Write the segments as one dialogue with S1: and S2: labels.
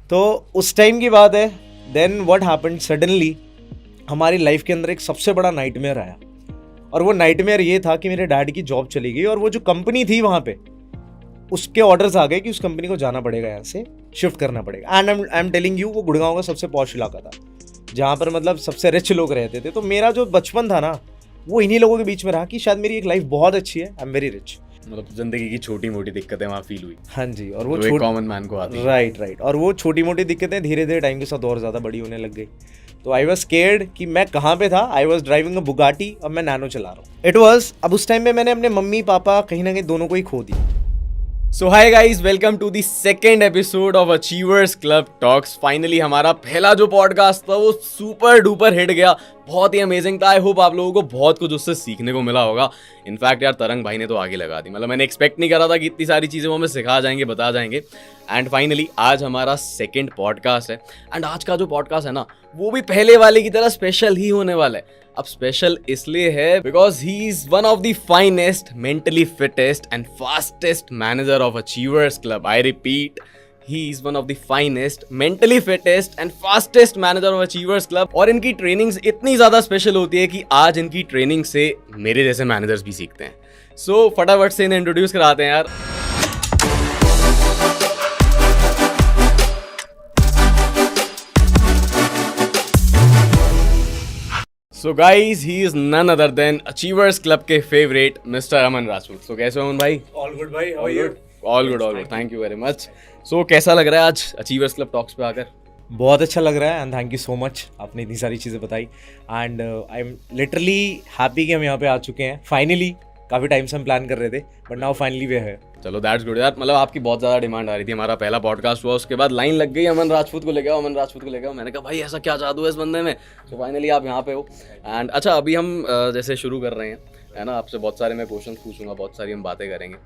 S1: तो उस टाइम की बात है। देन व्हाट हैपेंड, सडनली हमारी लाइफ के अंदर एक सबसे बड़ा नाइटमेयर आया। और वो नाइटमेयर ये था कि मेरे डैड की जॉब चली गई और वो जो कंपनी थी वहाँ पे उसके ऑर्डर्स आ गए कि उस कंपनी को जाना पड़ेगा, यहाँ से शिफ्ट करना पड़ेगा। And I am telling you, वो गुड़गांव का सबसे पॉश इलाका था जहाँ पर मतलब सबसे रिच लोग रहते थे। तो मेरा जो बचपन था ना, वो इन्हीं लोगों के बीच में रहा कि शायद मेरी एक लाइफ बहुत अच्छी है, आई एम वेरी रिच।
S2: मतलब जिंदगी की छोटी मोटी दिक्कतें वहाँ फील हुई।
S1: हाँ जी, और वो
S2: एक कॉमन मैन को आती है।
S1: राइट। और वो छोटी मोटी दिक्कतें धीरे धीरे टाइम के साथ और ज़्यादा बड़ी होने लग गई। तो आई वॉज स्केर्ड कि मैं कहाँ पे था। I was driving a Bugatti और मैं नैनो चला रहा हूँ। इट वॉज, अब उस टाइम पे मैंने अपने मम्मी पापा कहीं ना कहीं दोनों को ही खो दिया।
S2: So hi guys, welcome to the second episode of achievers club talks. Finally हमारा पहला जो पॉडकास्ट था वो सुपर डुपर हिट गया, बहुत ही अमेजिंग था। आई होप आप लोगों को बहुत कुछ उससे सीखने को मिला होगा। इनफैक्ट यार तरंग भाई ने तो आगे लगा दी, मतलब मैंने एक्सपेक्ट नहीं करा था कि इतनी सारी चीज़ें वो हमें सिखा जाएंगे, बता जाएंगे। एंड फाइनली आज हमारा सेकेंड पॉडकास्ट है। एंड आज का जो पॉडकास्ट है ना, वो भी पहले वाले की तरह स्पेशल ही होने वाला है। अब स्पेशल इसलिए है because he is one of the finest, mentally fittest and fastest manager of achievers club. I repeat, he is one of the finest, mentally fittest and fastest manager of Achievers Club। और इनकी trainings इतनी ज़्यादा special होती है कि आज इनकी training से मेरे जैसे मैनेजर्स भी सीखते हैं। सो फटाफट से इन्हें इंट्रोड्यूस कराते हैं यार। So guys, he is none other than achievers club के favourite mister Aman Rajput. So कैसे हो अमन भाई?
S1: ऑल गुड भाई, how are you?
S2: All good, thank you very much. So कैसा लग रहा है आज अचीवर्स क्लब टॉक्स पे आकर?
S1: बहुत अच्छा लग रहा है and thank you so much, आपने इतनी सारी चीज़ें बताई। And I am literally happy कि हम यहाँ पे आ चुके हैं फाइनली। काफ़ी टाइम से हम प्लान कर रहे थे बट नाउ फाइनली वे है।
S2: चलो दैट्स गुड यार, मतलब आपकी बहुत ज़्यादा डिमांड आ रही थी। हमारा पहला पॉडकास्ट हुआ, उसके बाद लाइन लग गई अमन राजपूत को लेके आओ, अमन राजपूत को लेके आओ। मैंने कहा भाई ऐसा क्या जादू है इस बंदे में। तो फाइनली आप यहाँ पे हो। एंड अच्छा, अभी हम जैसे शुरू कर रहे हैं, है ना, आपसे बहुत सारे मैं क्वेश्चन पूछूंगा, बहुत सारी हम बातें करेंगे।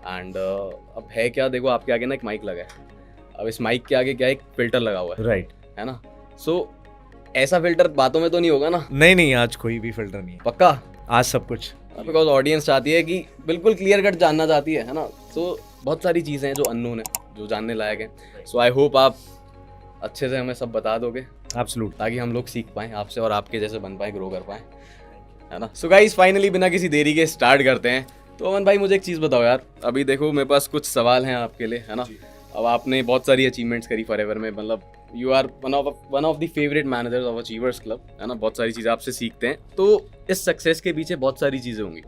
S2: एंड अब है क्या, देखो आपके आगे ना एक माइक लगा है। अब इस माइक के आगे क्या एक फिल्टर लगा हुआ है,
S1: राइट,
S2: है ना। सो ऐसा फिल्टर बातों में तो नहीं होगा ना?
S1: नहीं, आज कोई भी फिल्टर नहीं है,
S2: पक्का
S1: आज सब कुछ।
S2: बिकॉज ऑडियंस चाहती है कि बिल्कुल क्लियर कट जानना चाहती है ना। सो बहुत सारी चीज़ें हैं जो अननोन है, जो जानने लायक है। सो आई होप आप अच्छे से हमें सब बता दोगे,
S1: एब्सोल्युटली,
S2: ताकि हम लोग सीख पाएँ आपसे और आपके जैसे बन पाएँ, ग्रो कर पाएँ, है ना। सो गाइस, फाइनली बिना किसी देरी के स्टार्ट करते हैं। तो अमन भाई मुझे एक चीज़ बताओ यार, अभी देखो मेरे पास कुछ सवाल हैं आपके लिए, है ना। अब आपने बहुत सारी अचीवमेंट्स करी फॉरएवर में, मतलब you are one of the favourite managers of achievers club, है ना। बहुत सारी चीज़ें आपसे सीखते हैं। तो इस सक्सेस के पीछे बहुत सारी चीज़ें होंगी,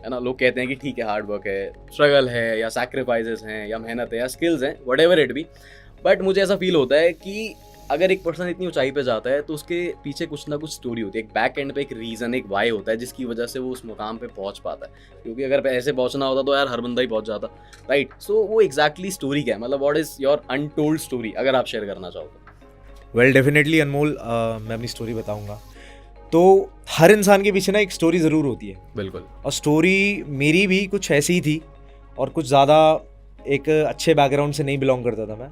S2: है ना। लोग कहते हैं कि ठीक है, हार्ड वर्क है, स्ट्रगल है, या सैक्रिफाइसेस हैं, या मेहनत है, या स्किल्स हैं, व्हाटएवर इट बी। बट मुझे ऐसा फील होता है कि अगर एक पर्सन इतनी ऊंचाई पे जाता है तो उसके पीछे कुछ ना कुछ स्टोरी होती है, एक बैक एंड पे एक रीज़न, एक वाई होता है जिसकी वजह से वो उस मुकाम पे पहुंच पाता है। क्योंकि अगर ऐसे पहुंचना होता तो यार हर बंदा ही पहुंच जाता, राइट। सो वो एग्जैक्टली स्टोरी क्या है, मतलब what is your untold story, अगर आप शेयर करना चाहो तो।
S1: वेल डेफिनेटली अनमोल, मैं अपनी स्टोरी बताऊंगा। तो हर इंसान के पीछे ना एक स्टोरी ज़रूर होती है।
S2: बिल्कुल।
S1: और स्टोरी मेरी भी कुछ ऐसी ही थी और कुछ ज़्यादा एक अच्छे बैकग्राउंड से नहीं बिलोंग करता था मैं।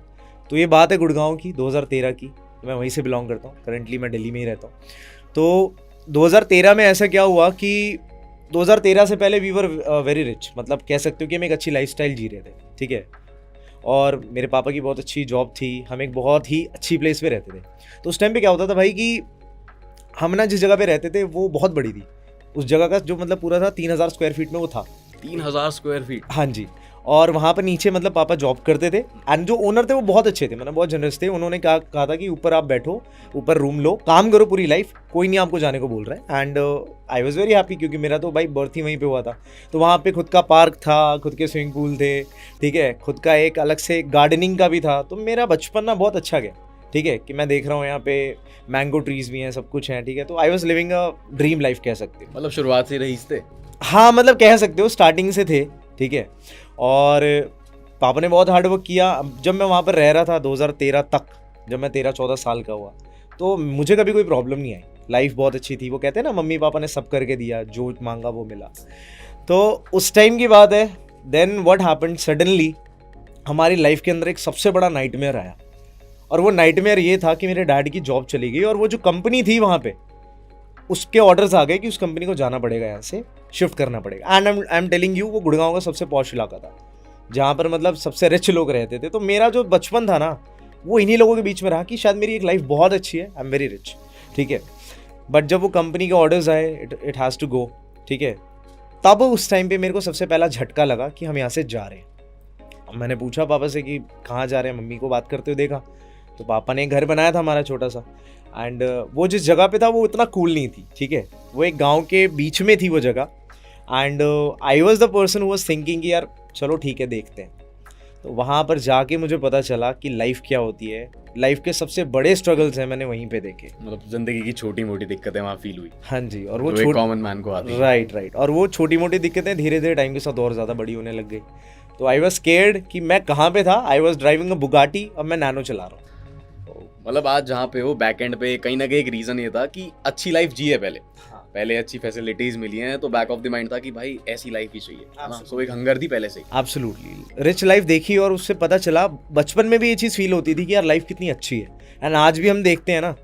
S1: तो ये बात है गुड़गांव की, 2013 की। मैं वहीं से बिलोंग करता हूँ, करंटली मैं दिल्ली में ही रहता हूँ। तो 2013 में ऐसा क्या हुआ कि 2013 से पहले वी वर वेरी रिच, मतलब कह सकते हो कि हम एक अच्छी लाइफस्टाइल जी रहे थे, ठीक है। और मेरे पापा की बहुत अच्छी जॉब थी, हम एक बहुत ही अच्छी प्लेस पे रहते थे। तो उस टाइम पे क्या होता था भाई कि हम ना जिस जगह पे रहते थे वो बहुत बड़ी थी। उस जगह का जो मतलब पूरा था 3000 स्क्वायर फीट में वो था।
S2: 3000 स्क्वायर फीट?
S1: हाँ जी। और वहाँ पर नीचे मतलब पापा जॉब करते थे एंड जो ओनर थे वो बहुत अच्छे थे, मतलब बहुत जनरस थे। उन्होंने कहा था कि ऊपर आप बैठो, ऊपर रूम लो, काम करो पूरी लाइफ, कोई नहीं आपको जाने को बोल रहा है। And I was very happy क्योंकि मेरा तो भाई बर्थ ही वहीं पे हुआ था। तो वहाँ पे खुद का पार्क था, खुद के स्विमिंग पूल थे, ठीक है, खुद का एक अलग से गार्डनिंग का भी था। तो मेरा बचपन ना बहुत अच्छा गया, ठीक है, कि मैं देख रहा हूँ यहाँ पे मैंगो ट्रीज भी हैं, सब कुछ हैं, ठीक है। तो I was living a dream life कह सकते हो।
S2: मतलब शुरुआत से रईस थे?
S1: हाँ, मतलब कह सकते हो स्टार्टिंग से थे, ठीक है। और पापा ने बहुत हार्ड वर्क किया। जब मैं वहाँ पर रह रहा था 2013 तक, जब मैं 13-14 साल का हुआ, तो मुझे कभी कोई प्रॉब्लम नहीं आई। लाइफ बहुत अच्छी थी। वो कहते हैं ना, मम्मी पापा ने सब करके दिया, जो मांगा वो मिला। तो उस टाइम की बात है। देन व्हाट हैपेंड, सडनली हमारी लाइफ के अंदर एक सबसे बड़ा नाइटमेयर आया। और वो नाइटमेयर ये था कि मेरे डैड की जॉब चली गई और वो जो कंपनी थी वहाँ पे उसके ऑर्डर्स आ गए कि उस कंपनी को जाना पड़ेगा, यहाँ से शिफ्ट करना पड़ेगा। And I am telling you, वो गुड़गांव का सबसे पॉश इलाका था जहाँ पर मतलब सबसे रिच लोग रहते थे। तो मेरा जो बचपन था ना, वो इन्हीं लोगों के बीच में रहा कि शायद मेरी एक लाइफ बहुत अच्छी है, आई एम वेरी रिच, ठीक है, बट जब वो कंपनी के ऑर्डर्स आए, इट हैज़ टू गो, ठीक है, तब उस टाइम पे मेरे को सबसे पहला झटका लगा कि हम यहाँ से जा रहे हैं। अब मैंने पूछा पापा से कि कहाँ जा रहे हैं, मम्मी को बात करते हुए देखा तो पापा ने एक घर बनाया था हमारा छोटा सा, एंड वो जिस जगह पे था वो इतना कूल नहीं थी, ठीक है, वो एक गांव के बीच में थी वो जगह, and I was the person who was thinking कि यार चलो ठीक है देखते हैं। तो वहाँ पर जाके मुझे पता चला कि लाइफ क्या होती है, लाइफ के सबसे बड़े स्ट्रगल्स हैं मैंने वहीं पे देखे।
S2: मतलब जिंदगी की छोटी मोटी दिक्कतें वहाँ फील हुई।
S1: हाँ जी, और वो
S2: जो एक कॉमन मैन को आती है।
S1: राइट, और वो छोटी मोटी दिक्कतें धीरे धीरे टाइम के साथ और ज़्यादा बड़ी होने लग गई। तो आई वॉज स्केर्ड कि मैं कहाँ पे था, I was driving a Bugatti और मैं नैनो चला रहा हूँ।
S2: मतलब आज जहाँ पे हो बैक एंड पे कहीं ना कहीं एक रीजन ये था कि अच्छी लाइफ जी है पहले अच्छी फैसिलिटीज मिली हैं, तो बैक ऑफ द माइंड था कि भाई ऐसी लाइफ ही चाहिए, है ना। सो एक हंगर थी पहले से ही।
S1: एब्सोल्युटली रिच लाइफ देखी और उससे पता चला, बचपन में भी ये चीज़ फील होती थी कि यार लाइफ कितनी अच्छी है, एंड आज भी हम देखते हैं ना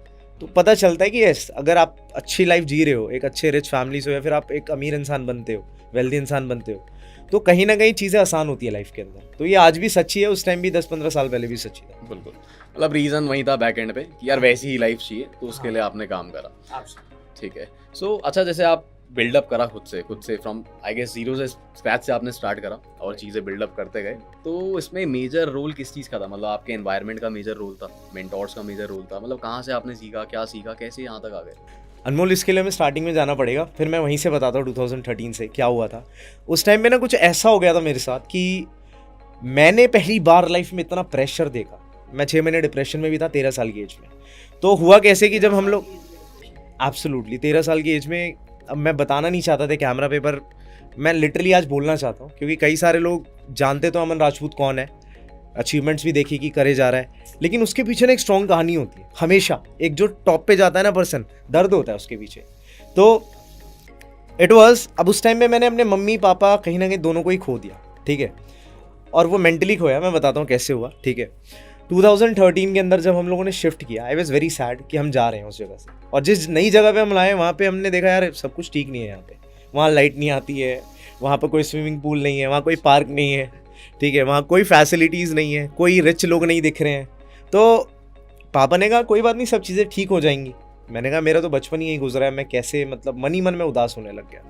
S1: तो पता चलता है कि यस, अगर आप अच्छी लाइफ जी रहे हो, एक अच्छे रिच फैमिली से हो, या फिर आप एक अमीर इंसान बनते हो, वेल्दी इंसान बनते हो, तो कहीं ना कहीं चीज़ें आसान होती है लाइफ के अंदर। तो ये आज भी सच्ची है, उस टाइम भी 10-15 साल पहले भी सच्ची था।
S2: बिल्कुल, मतलब रीजन वही था बैक एंड पे कि यार वैसी ही लाइफ चाहिए, तो उसके लिए आपने काम करा। ठीक है। सो अच्छा, जैसे आप बिल्डअप करा खुद से फ्रॉम आई गेस जीरो से, स्क्रैच से आपने स्टार्ट करा और चीज़ें बिल्डअप करते गए, तो इसमें मेजर रोल किस चीज़ का था? मतलब आपके एनवायरनमेंट का मेजर रोल था, मेंटोर्स का मेजर रोल था, मतलब कहाँ से आपने सीखा, क्या सीखा, कैसे यहाँ तक आ गए?
S1: अनमोल, इसके लिए हमें स्टार्टिंग में जाना पड़ेगा, फिर मैं वहीं से बताता हूँ 2013 से क्या हुआ था। उस टाइम में ना कुछ ऐसा हो गया था मेरे साथ कि मैंने पहली बार लाइफ में इतना प्रेशर देखा। मैं 6 महीने डिप्रेशन में भी था 13 साल की एज में। तो हुआ कैसे कि जब हम लोग एब्सोल्युटली 13 साल की एज में, अब मैं बताना नहीं चाहता था कैमरा पे, पर मैं लिटरली आज बोलना चाहता हूँ क्योंकि कई सारे लोग जानते तो अमन राजपूत कौन है, अचीवमेंट्स भी देखी कि करे जा रहा है, लेकिन उसके पीछे ना एक स्ट्रॉन्ग कहानी होती है हमेशा। एक जो टॉप पे जाता है ना पर्सन, दर्द होता है उसके पीछे। तो इट वाज, अब उस टाइम में मैंने अपने मम्मी पापा कहीं ना कहीं दोनों को ही खो दिया, ठीक है, और वो मेंटली खोया। मैं बताता हूँ कैसे हुआ, ठीक है। 2013 के अंदर जब हम लोगों ने शिफ्ट किया, आई वॉज वेरी सैड कि हम जा रहे हैं उस जगह से, और जिस नई जगह पे हम लाए वहाँ पे हमने देखा यार सब कुछ ठीक नहीं है। यहाँ पे, वहाँ लाइट नहीं आती है, वहाँ पर कोई स्विमिंग पूल नहीं है, वहाँ कोई पार्क नहीं है, ठीक है, वहाँ कोई फैसिलिटीज़ नहीं है, कोई रिच लोग नहीं दिख रहे हैं। तो पापा ने कहा कोई बात नहीं, सब चीज़ें ठीक हो जाएंगी। मैंने कहा मेरा तो बचपन ही यही गुजरा है, मैं कैसे, मतलब मन ही मन में उदास होने लग गया।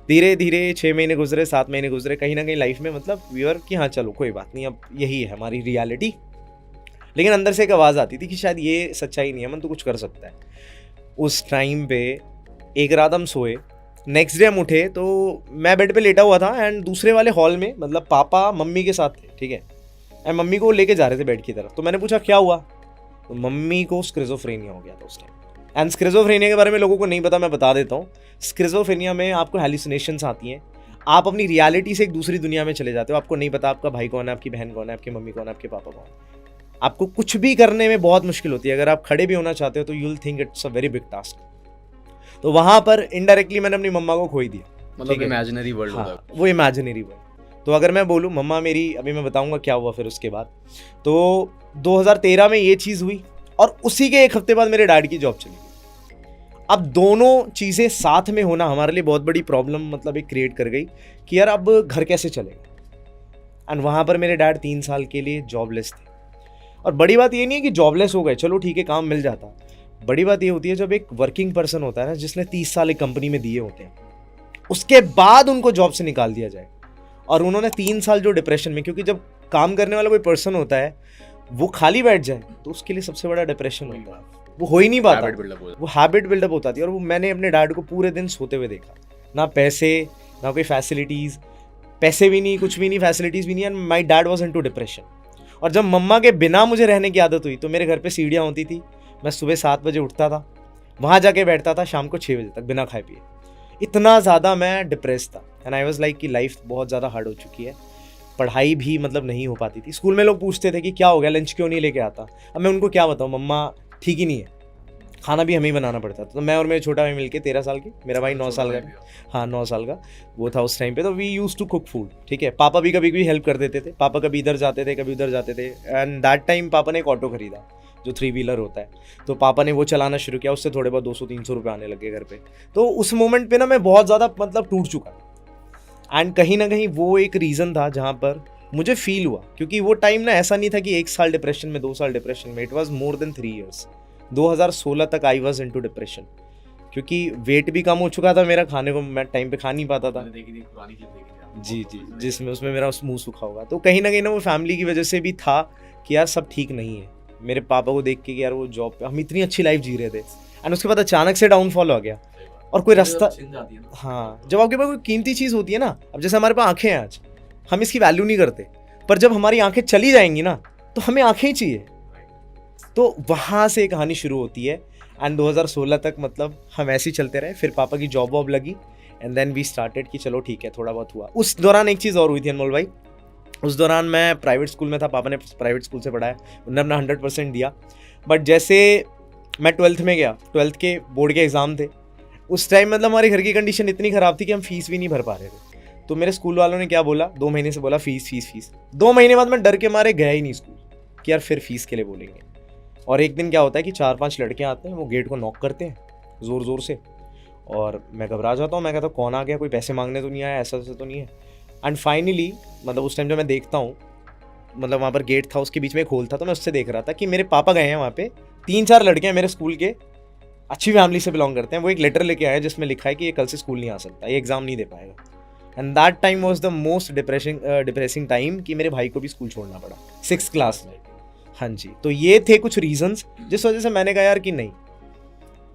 S1: धीरे धीरे 6 महीने गुजरे, 7 महीने गुजरे, कहीं ना कहीं लाइफ में मतलब व्यूअर कि हाँ चलो कोई बात नहीं, अब यही है हमारी रियलिटी। लेकिन अंदर से एक आवाज़ आती थी कि शायद ये सच्चाई नहीं है, मन तो कुछ कर सकता है। उस टाइम पे एक रात हम सोए, नेक्स्ट डे हम उठे तो मैं बेड पे लेटा हुआ था एंड दूसरे वाले हॉल में मतलब पापा मम्मी के साथ थे, ठीक है, एंड मम्मी को लेके जा रहे थे बेड की तरफ। तो मैंने पूछा क्या हुआ, तो मम्मी को स्किज़ोफ्रेनिया हो गया था उस टाइम। एंड स्किज़ोफ्रेनिया के बारे में लोगों को नहीं पता, मैं बता देता हूँ। स्किज़ोफ्रेनिया में आपको हैलुसिनेशंस आती हैं, आप अपनी रियलिटी से एक दूसरी दुनिया में चले जाते हो। आपको नहीं पता आपका भाई कौन है, आपकी बहन कौन है, आपकी मम्मी कौन है, आपके पापा कौन है। आपको कुछ भी करने में बहुत मुश्किल होती है। अगर आप खड़े भी होना चाहते हो तो you will think it's a very big task. तो वहाँ पर इनडायरेक्टली मैंने अपनी मम्मा को खो ही दिया,
S2: मतलब इमेजिनरी वर्ल्ड होता है।
S1: वो इमेजिनरी वर्ल्ड। तो अगर मैं बोलूँ मम्मा मेरी, अभी मैं बताऊंगा क्या हुआ फिर उसके बाद। तो 2013 में ये चीज़ हुई और उसी के एक हफ्ते बाद मेरे डैड की जॉब चली गई। अब दोनों चीज़ें साथ में होना हमारे लिए बहुत बड़ी प्रॉब्लम मतलब एक क्रिएट कर गई कि यार अब घर कैसे चलेगा। एंड वहाँ पर मेरे डैड 3 साल के लिए जॉबलेस थे। और बड़ी बात ये नहीं है कि जॉबलेस हो गए, चलो ठीक है काम मिल जाता। बड़ी बात ये होती है जब एक वर्किंग पर्सन होता है ना, जिसने 30 साल एक कंपनी में दिए होते हैं, उसके बाद उनको जॉब से निकाल दिया जाए और उन्होंने 3 साल जो डिप्रेशन में, क्योंकि जब काम करने वाला कोई पर्सन होता है वो खाली बैठ जाए तो उसके लिए सबसे बड़ा डिप्रेशन होता है, वो हो ही नहीं पाता, वो हैबिट बिल्डअप होता थी। और वो मैंने अपने डैड को पूरे दिन सोते हुए देखा, ना पैसे ना कोई फैसिलिटीज़, पैसे भी नहीं, कुछ भी नहीं, फैसिलिटीज़ भी नहीं, and my dad was into depression. और जब मम्मा के बिना मुझे रहने की आदत हुई तो मेरे घर पे सीढ़ियाँ होती थी, मैं सुबह 7 बजे उठता था, वहाँ जाके बैठता था शाम को 6 बजे तक बिना खाए पिए। इतना ज़्यादा मैं डिप्रेस था एंड आई वाज लाइक कि लाइफ बहुत ज़्यादा हार्ड हो चुकी है। पढ़ाई भी मतलब नहीं हो पाती थी। स्कूल में लोग पूछते थे कि क्या हो गया, लंच क्यों नहीं लेके आता। अब मैं उनको क्या बताऊँ, मम्मा ठीक ही नहीं है, खाना भी हमें ही बनाना पड़ता था। तो मैं और मेरे छोटा भाई मिलके 13 साल की, मेरा भाई 9 साल का, हाँ 9 साल का वो था उस टाइम पे। तो we use to cook food, ठीक है। पापा भी कभी कभी हेल्प कर देते थे, पापा कभी इधर जाते थे कभी उधर जाते थे। एंड दैट टाइम पापा ने एक ऑटो खरीदा जो 3 व्हीलर होता है, तो पापा ने वो चलाना शुरू किया, उससे थोड़े बहुत 200-300 रुपये आने लगे घर पे। तो उस मोमेंट पे ना मैं बहुत ज़्यादा मतलब टूट चुका। एंड कहीं ना कहीं वो एक रीज़न था जहाँ पर मुझे फील हुआ, क्योंकि वो टाइम ना ऐसा नहीं था कि 1 साल डिप्रेशन में, 2 साल डिप्रेशन में, it was more than 3 years. 2016 तक आई वाज इनटू डिप्रेशन, क्योंकि वेट भी कम हो चुका था मेरा, खाने को मैं टाइम पे खा नहीं पाता था। जी जी, जिसमें उसमें मेरा मुंह सूखा होगा। तो कहीं ना वो फैमिली की वजह से भी था कि यार सब ठीक नहीं है। मेरे पापा को देख के कि यार वो जॉब पे हम इतनी अच्छी लाइफ जी रहे थे, एंड उसके बाद अचानक से डाउनफॉल आ गया और कोई रास्ता। हाँ, जब आपके पास कोई कीमती चीज़ होती है ना, अब जैसे हमारे पास आंखें हैं आज, हम इसकी वैल्यू नहीं करते, पर जब हमारी आंखें चली जाएंगी ना तो हमें आंखें ही चाहिए। तो वहाँ से कहानी शुरू होती है, एंड 2016 तक मतलब हम ऐसे ही चलते रहे। फिर पापा की जॉब वॉब लगी, एंड देन वी स्टार्टेड कि चलो ठीक है, थोड़ा बहुत हुआ। उस दौरान एक चीज़ और हुई थी अनमोल भाई, उस दौरान मैं प्राइवेट स्कूल में था, पापा ने प्राइवेट स्कूल से पढ़ाया, उन्होंने अपना 100% दिया। बट जैसे मैं 12th में गया, 12th के बोर्ड के एग्ज़ाम थे, उस टाइम मतलब हमारे घर की कंडीशन इतनी ख़राब थी कि हम फीस भी नहीं भर पा रहे थे। तो मेरे स्कूल वालों ने क्या बोला, 2 महीने से बोला फीस फीस फीस। 2 महीने बाद मैं डर के मारे गया ही नहीं स्कूल कि यार फिर फीस के लिए बोलेंगे। और एक दिन क्या होता है कि 4-5 लड़के आते हैं, वो गेट को नॉक करते हैं ज़ोर ज़ोर से, और मैं घबरा जाता हूँ। मैं कहता हूँ कौन आ गया, कोई पैसे मांगने तो नहीं आया, ऐसा वैसा तो नहीं है। एंड फाइनली मतलब उस टाइम जो मैं देखता हूँ, मतलब वहाँ पर गेट था, उसके बीच में एक होल था, तो मैं उससे देख रहा था कि मेरे पापा गए हैं वहाँ पे। 3-4 लड़के हैं मेरे स्कूल के, अच्छी फैमिली से बिलोंग करते हैं, वो एक लेटर लेके आए जिसमें लिखा है कि ये कल से स्कूल नहीं आ सकता, ये एग्ज़ाम नहीं दे पाएगा। And that time was the most depressing time कि मेरे भाई को भी स्कूल छोड़ना पड़ा 6th क्लास में। हाँ जी, तो ये थे कुछ रीजंस जिस वजह से मैंने कहा यार कि नहीं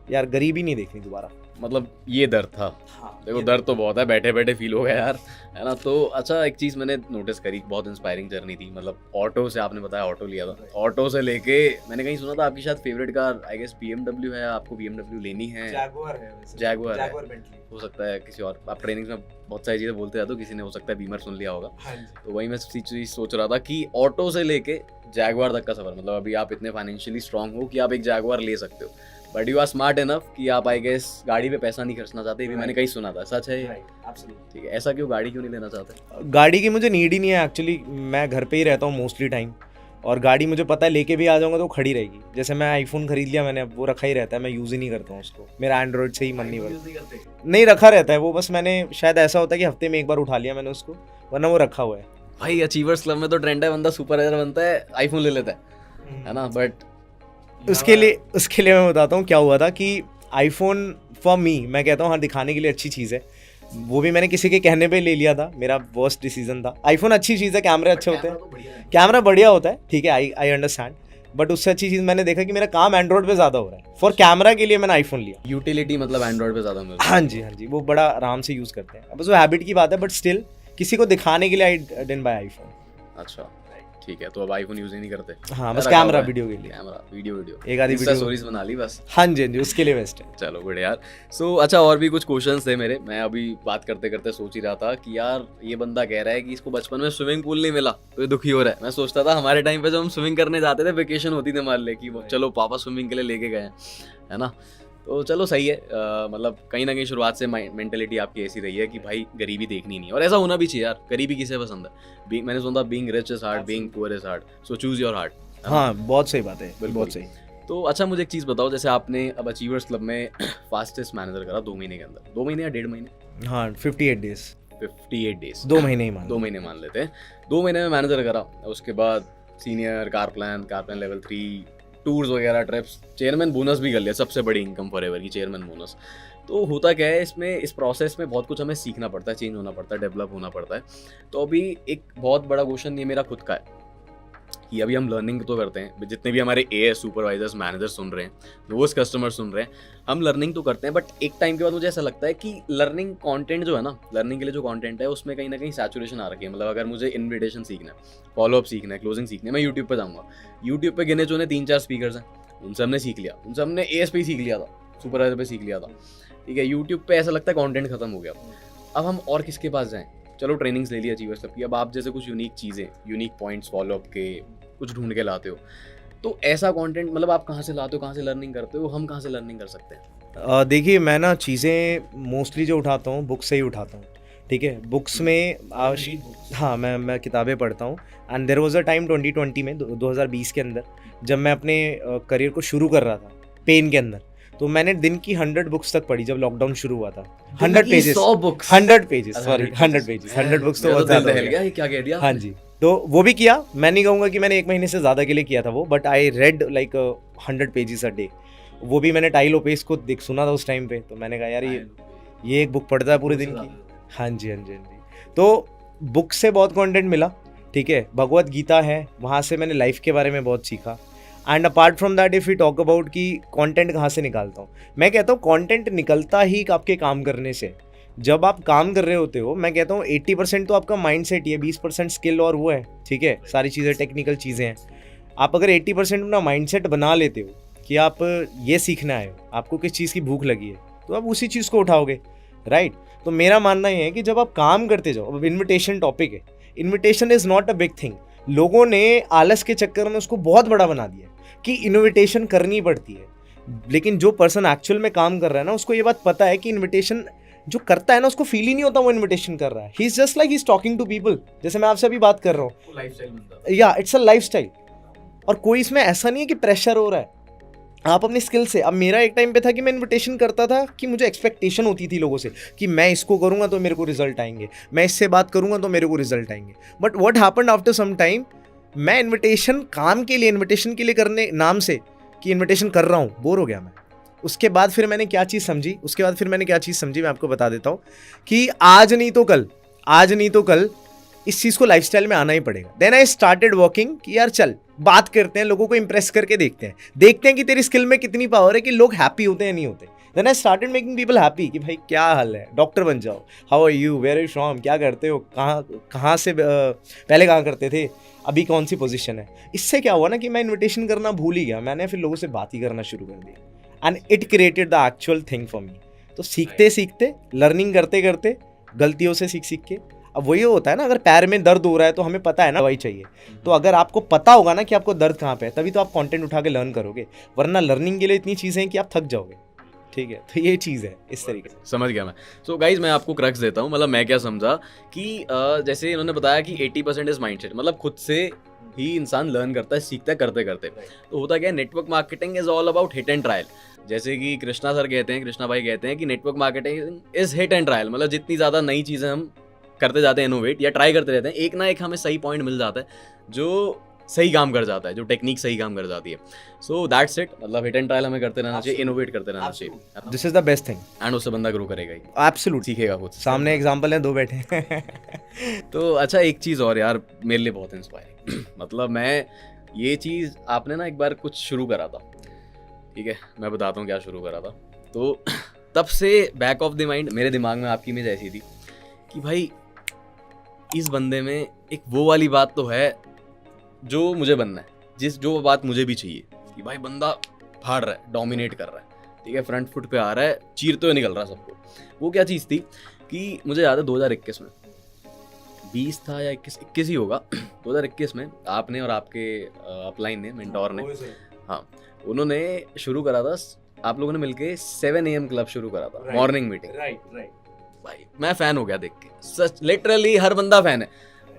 S1: यार, गरीबी नहीं देखनी दोबारा।
S2: मतलब ये दर्द था।
S1: हाँ,
S2: देखो दर्द तो बहुत है, बैठे बैठे फील हो गया यार, है ना। तो अच्छा, एक चीज़ मैंने नोटिस करी, बहुत इंस्पायरिंग जर्नी थी। मतलब ऑटो से, आपने बताया ऑटो लिया था, ऑटो से लेके मैंने कहीं सुना था आपकी शायद favourite car I guess BMW है, आपको BMW लेनी है।
S1: जैगुआर है वैसे।
S2: जैगुआर है,
S1: बेंटली।
S2: हो सकता है किसी और, आप ट्रेनिंग में बहुत सारी चीज़ें बोलते रहते हो, किसी ने हो सकता है बीमर सुन लिया होगा।
S1: हाँ जी।
S2: तो वही मैं चीज़ सोच रहा था कि ऑटो से लेके जैगुआर तक का सफ़र, मतलब अभी आप इतने फाइनेंशियली स्ट्रांग हो कि आप एक जैगुआर ले सकते हो, but you are smart enough कि आप आई गेस गाड़ी पे पैसा नहीं खर्चना चाहते। ये भी मैंने कहीं सुना था, सच है ये? ठीक है, ऐसा क्यों, गाड़ी क्यों नहीं लेना चाहते?
S1: गाड़ी की मुझे नीड ही नहीं है एक्चुअली। मैं घर पे ही रहता हूँ मोस्टली टाइम, और गाड़ी मुझे पता है लेके भी आ जाऊंगा तो खड़ी रहेगी। जैसे मैं आईफोन खरीद लिया मैंने, अब वो रखा ही रहता है, मैं यूज़ ही नहीं करता हूँ उसको। मेरा एंड्रॉइड से ही मन नहीं करता, नहीं रखा रहता है वो, बस मैंने शायद ऐसा होता है कि हफ्ते में एक बार उठा लिया मैंने उसको, वरना वो रखा हुआ है।
S2: भाई अचीवर्स क्लब में तो ट्रेंड है, बंदा सुपरवाइजर बनता है, आईफोन ले लेता है ना। बट
S1: उसके लिए मैं बताता हूँ क्या हुआ था कि आईफोन फॉर मी, मैं कहता हूँ हाँ दिखाने के लिए अच्छी चीज़ है, वो भी मैंने किसी के कहने पे ले लिया था, मेरा वर्स्ट डिसीजन था। आईफोन अच्छी चीज़ है, कैमरे अच्छे होते हैं, कैमरा बढ़िया होता है, ठीक है, आई अंडरस्टैंड, बट उससे अच्छी चीज़ मैंने देखा कि मेरा काम एंड्रॉइड पे ज़्यादा हो रहा है। फॉर कैमरा के लिए मैंने आईफोन लिया।
S2: यूटिलिटी मतलब एंड्रॉइड पे ज़्यादा मिलता है।
S1: हाँ जी हाँ जी, वो बड़ा आराम से यूज़ करते हैं, अब वो हैबिट की बात है, बट स्टिल किसी को दिखाने के लिए आई डिडंट बाय आईफोन।
S2: अच्छा ठीक है, तो अब आईफोन यूज ही नहीं करते?
S1: हाँ, बस कैमरा वीडियो के लिए,
S2: कैमरा वीडियो
S1: एक आधी वीडियो
S2: स्टोरीज बना ली बस।
S1: हाँ जी हाँ जी, उसके लिए बेस्ट है।
S2: चलो गुड यार। सो अच्छा, और भी कुछ क्वेश्चंस थे मेरे, मैं अभी बात करते करते सोच ही रहा था कि यार ये बंदा कह रहा है कि इसको बचपन में स्विमिंग पूल नहीं मिला तो ये दुखी हो रहा है। मैं सोचता था हमारे टाइम पे जब हम स्विमिंग करने जाते थे, वेकेशन होती थी मान ले कि चलो पापा स्विमिंग के लिए लेके गए हैं, है ना। तो चलो सही है, मतलब कहीं ना कहीं शुरुआत से मेंटेलिटी आपकी ऐसी रही है कि भाई गरीबी देखनी नहीं, और ऐसा होना भी चाहिए यार। गरीबी किसे पसंद है? मैंने सुना being rich is hard, being poor is hard, so choose your heart.
S1: हाँ, बहुत सही बात है, बहुत सही।
S2: तो अच्छा, मुझे एक चीज़ बताओ, जैसे आपने अब अचीवर्स क्लब में फास्टेस्ट मैनेजर करा 2 महीने के अंदर, 2 महीने या 1.5 महीने?
S1: हाँ, 58 डेज।
S2: 58 डेज,
S1: 2 महीने ही मान
S2: 2 महीने मान लेते हैं। 2 महीने में मैनेजर करा, उसके बाद senior, car plan level 3, tours वगैरह, ट्रिप्स, चेयरमैन बोनस भी कर लिया, सबसे बड़ी इनकम फॉरएवर की चेयरमैन बोनस। तो होता क्या है इसमें, इस प्रोसेस में बहुत कुछ हमें सीखना पड़ता है, चेंज होना पड़ता है, डेवलप होना पड़ता है। तो अभी एक बहुत बड़ा क्वेश्चन ये मेरा खुद का है कि अभी हम लर्निंग तो करते हैं, जितने भी हमारे एएस सुपरवाइजर्स मैनेजर सुन रहे हैं, नोस कस्टमर सुन रहे हैं, हम लर्निंग तो करते हैं, बट एक टाइम के बाद मुझे ऐसा लगता है कि लर्निंग कंटेंट जो है ना, लर्निंग के लिए जो कंटेंट है उसमें कहीं ना कहीं सैचुरेशन आ रखी है। मतलब अगर मुझे इन्विटेशन सीखना है, फॉलोअप सीखना है, क्लोजिंग सीखनी है, मैं यूट्यूब पे जाऊँगा, यूट्यूब पे गिने चुने 3-4 स्पीकर्स हैं, उनसे हमने सीख लिया, उनसे हमने एएस पे ही सीख लिया था, सुपरवाइजर पे सीख लिया था, ठीक है। यूट्यूब पे ऐसा लगता है कंटेंट खत्म हो गया, अब हम और किसके पास जाएं? चलो ट्रेनिंग्स ले लिया अचीवर्स क्लब की, अब आप जैसे कुछ यूनिक चीज़ें, यूनिक पॉइंट्स फॉलोअप के कुछ ढूंढ के लाते हो, तो ऐसा कंटेंट मतलब आप कहाँ से लाते हो, कहाँ से लर्निंग करते हो, हम कहाँ से लर्निंग कर सकते हैं?
S1: देखिए, मैं ना चीज़ें मोस्टली जो उठाता हूँ बुक से ही उठाता हूँ, ठीक है। बुक्स में हाँ, मैं किताबें पढ़ता हूँ। And there was a time 2020 में, 2020 के अंदर, जब मैं अपने करियर को शुरू कर रहा था पेन के अंदर, तो मैंने दिन की 100 बुक्स तक पढ़ी जब लॉकडाउन शुरू हुआ था। 100 pages, 100 pages, sorry 100 pages, 100 books तो बहुत ज़्यादा हो गया।
S2: क्या कह दिया?
S1: हाँ जी, तो वो भी किया, मैं नहीं कहूँगा कि मैंने 1 महीने से ज़्यादा के लिए किया था वो, but I read like 100 pages a day. वो भी मैंने टाई लोपेस को देख सुना था उस टाइम पे, तो मैंने कहा यार ये एक बुक पढ़ता है पूरे दिन की। हाँ जी, हाँ जी, हाँ जी। तो बुक से बहुत कंटेंट मिला, ठीक है। भगवत गीता है, वहाँ से मैंने लाइफ के बारे में बहुत सीखा। And apart from that if you talk about कि कंटेंट कहाँ से निकालता हूँ, मैं कहता हूँ कंटेंट निकलता ही आपके काम करने से। जब आप काम कर रहे होते हो, मैं कहता हूँ 80% तो आपका माइंड सेट ही है, 20% स्किल और वो है, ठीक है, सारी चीज़ें टेक्निकल चीज़ें हैं। आप अगर 80% अपना माइंड सेट बना लेते हो कि आप ये सीखना है, आपको किस चीज़ की भूख लगी है, तो आप उसी चीज़ को उठाओगे, राइट। तो मेरा मानना ये है कि जब आप काम करते जाओ, अब इन्विटेशन टॉपिक है, invitation is not a big thing. लोगों ने आलस के चक्कर में उसको बहुत बड़ा बना दिया कि इन्विटेशन करनी पड़ती है, लेकिन जो पर्सन एक्चुअल में काम कर रहा है ना, उसको ये बात पता है कि इन्विटेशन जो करता है ना, उसको फील ही नहीं होता वो इन्विटेशन कर रहा है। He is just like he is talking to people, जैसे मैं आपसे अभी बात कर रहा हूँ, या इट्स अ लाइफस्टाइल। और कोई इसमें ऐसा नहीं है कि प्रेशर हो रहा है, आप अपनी स्किल से। अब मेरा एक टाइम पे था कि मैं इन्विटेशन करता था कि मुझे एक्सपेक्टेशन होती थी लोगों से कि मैं इसको करूंगा तो मेरे को रिजल्ट आएंगे, मैं इससे बात करूंगा तो मेरे को रिजल्ट आएंगे। But what happened after some time, मैं इन्विटेशन काम के लिए, इन्विटेशन के लिए करने नाम से कि इन्विटेशन कर रहा हूँ, बोर हो गया मैं। उसके बाद फिर मैंने क्या चीज़ समझी, मैं आपको बता देता हूँ कि आज नहीं तो कल इस चीज़ को लाइफस्टाइल में आना ही पड़ेगा। देन आई स्टार्टेड वर्किंग कि यार चल बात करते हैं, लोगों को इंप्रेस करके देखते हैं कि तेरी स्किल में कितनी पावर है, कि लोग हैप्पी होते हैं नहीं होते। Then I started making people happy कि भाई क्या हाल है, डॉक्टर बन जाओ, how are you, where are you from, क्या करते हो, कहाँ से पहले कहाँ करते थे, अभी कौन सी पोजीशन है। इससे क्या हुआ ना कि मैं इन्विटेशन करना भूल ही गया, मैंने फिर लोगों से बात ही करना शुरू कर दी, and it created the actual thing for me. तो सीखते लर्निंग करते गलतियों से सीख के, अब वही होता है ना, अगर पैर में दर्द हो रहा है तो हमें पता है ना दवाई चाहिए। तो अगर आपको पता होगा ना कि आपको दर्द कहाँ पे है, तभी तो आप कंटेंट उठा के लर्न करोगे, वरना लर्निंग के लिए इतनी चीज़ें हैं कि आप थक जाओगे, ठीक है। तो ये चीज़ है इस तरीके से।
S2: समझ गया मैं। सो गाइज मैं आपको क्रक्स देता हूँ, मतलब मैं क्या समझा कि जैसे इन्होंने बताया कि 80% इज माइंडसेट, मतलब खुद से ही इंसान लर्न करता है, सीखता है करते करते। तो होता क्या है, network marketing is all about hit and trial. जैसे कि कृष्णा भाई कहते हैं कि network marketing is hit and trial, मतलब जितनी ज़्यादा नई चीज़ें हम करते जाते हैं, इनोवेट या ट्राई करते रहते हैं, एक ना एक हमें सही पॉइंट मिल जाता है जो सही काम कर जाता है, जो टेक्निक सही काम कर जाती है। सो दैट्स इट, मतलब हिट एंड ट्रायल हमें करते रहना चाहिए, इनोवेट करते रहना चाहिए।
S1: This is the best thing,
S2: and उससे बंदा ग्रो करेगा ही,
S1: एब्सोल्यूट
S2: सीखेगा खुद से।
S1: सामने एग्जांपल है, 2 बैठे हैं।
S2: तो अच्छा, एक चीज़ और यार मेरे लिए बहुत इंस्पायरिंग मतलब मैं ये चीज़, आपने ना एक बार कुछ शुरू करा था, ठीक है, मैं बताता हूँ क्या शुरू करा था। तो तब से बैक ऑफ द माइंड मेरे दिमाग में आपकी इमेज ऐसी थी कि भाई इस बंदे में एक वो वाली बात तो है जो मुझे बनना है, जो बात मुझे भी चाहिए कि भाई बंदा फाड़ रहा है, डोमिनेट कर रहा है, ठीक है, फ्रंट फुट पे आ रहा है, चीरते हुए निकल रहा है सबको। वो क्या चीज़ थी कि मुझे याद है 2021 में, 20 था या 21 ही होगा, 2021 में आपने और आपके अपलाइन ने, मेंटोर ने, हाँ, उन्होंने शुरू करा था, आप लोगों ने मिलके 7 AM क्लब शुरू करा था, मॉर्निंग मीटिंग।
S1: राइट।
S2: भाई मैं फैन हो गया देख के, सच लिटरली हर बंदा फैन है।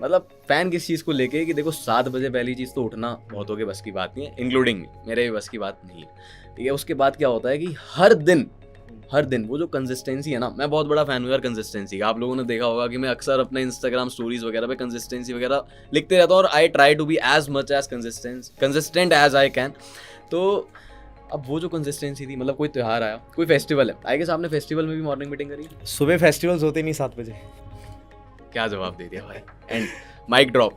S2: मतलब फैन किस चीज़ को लेके कि देखो 7 बजे पहली चीज़ तो उठना बहुतों के बस की बात नहीं है, इंक्लूडिंग मेरे भी बस की बात नहीं है, ठीक है। उसके बाद क्या होता है कि हर दिन वो जो कंसिस्टेंसी है ना, मैं बहुत बड़ा फैन हूँ यार कंसिस्टेंसी का। आप लोगों ने देखा होगा कि मैं अक्सर अपने इंस्टाग्राम स्टोरीज वगैरह पे कंसिस्टेंसी वगैरह लिखते रहता हूँ, और I try to be as much as consistent as I can. तो अब वो जो कंसिस्टेंसी थी, मतलब कोई त्यौहार आया, कोई फेस्टिवल है, आई गेस आपने फेस्टिवल में भी मॉर्निंग मीटिंग करी।
S1: सुबह फेस्टिवल्स होते नहीं 7 बजे।
S2: क्या जवाब दे दिया भाई, एंड माइक ड्रॉप।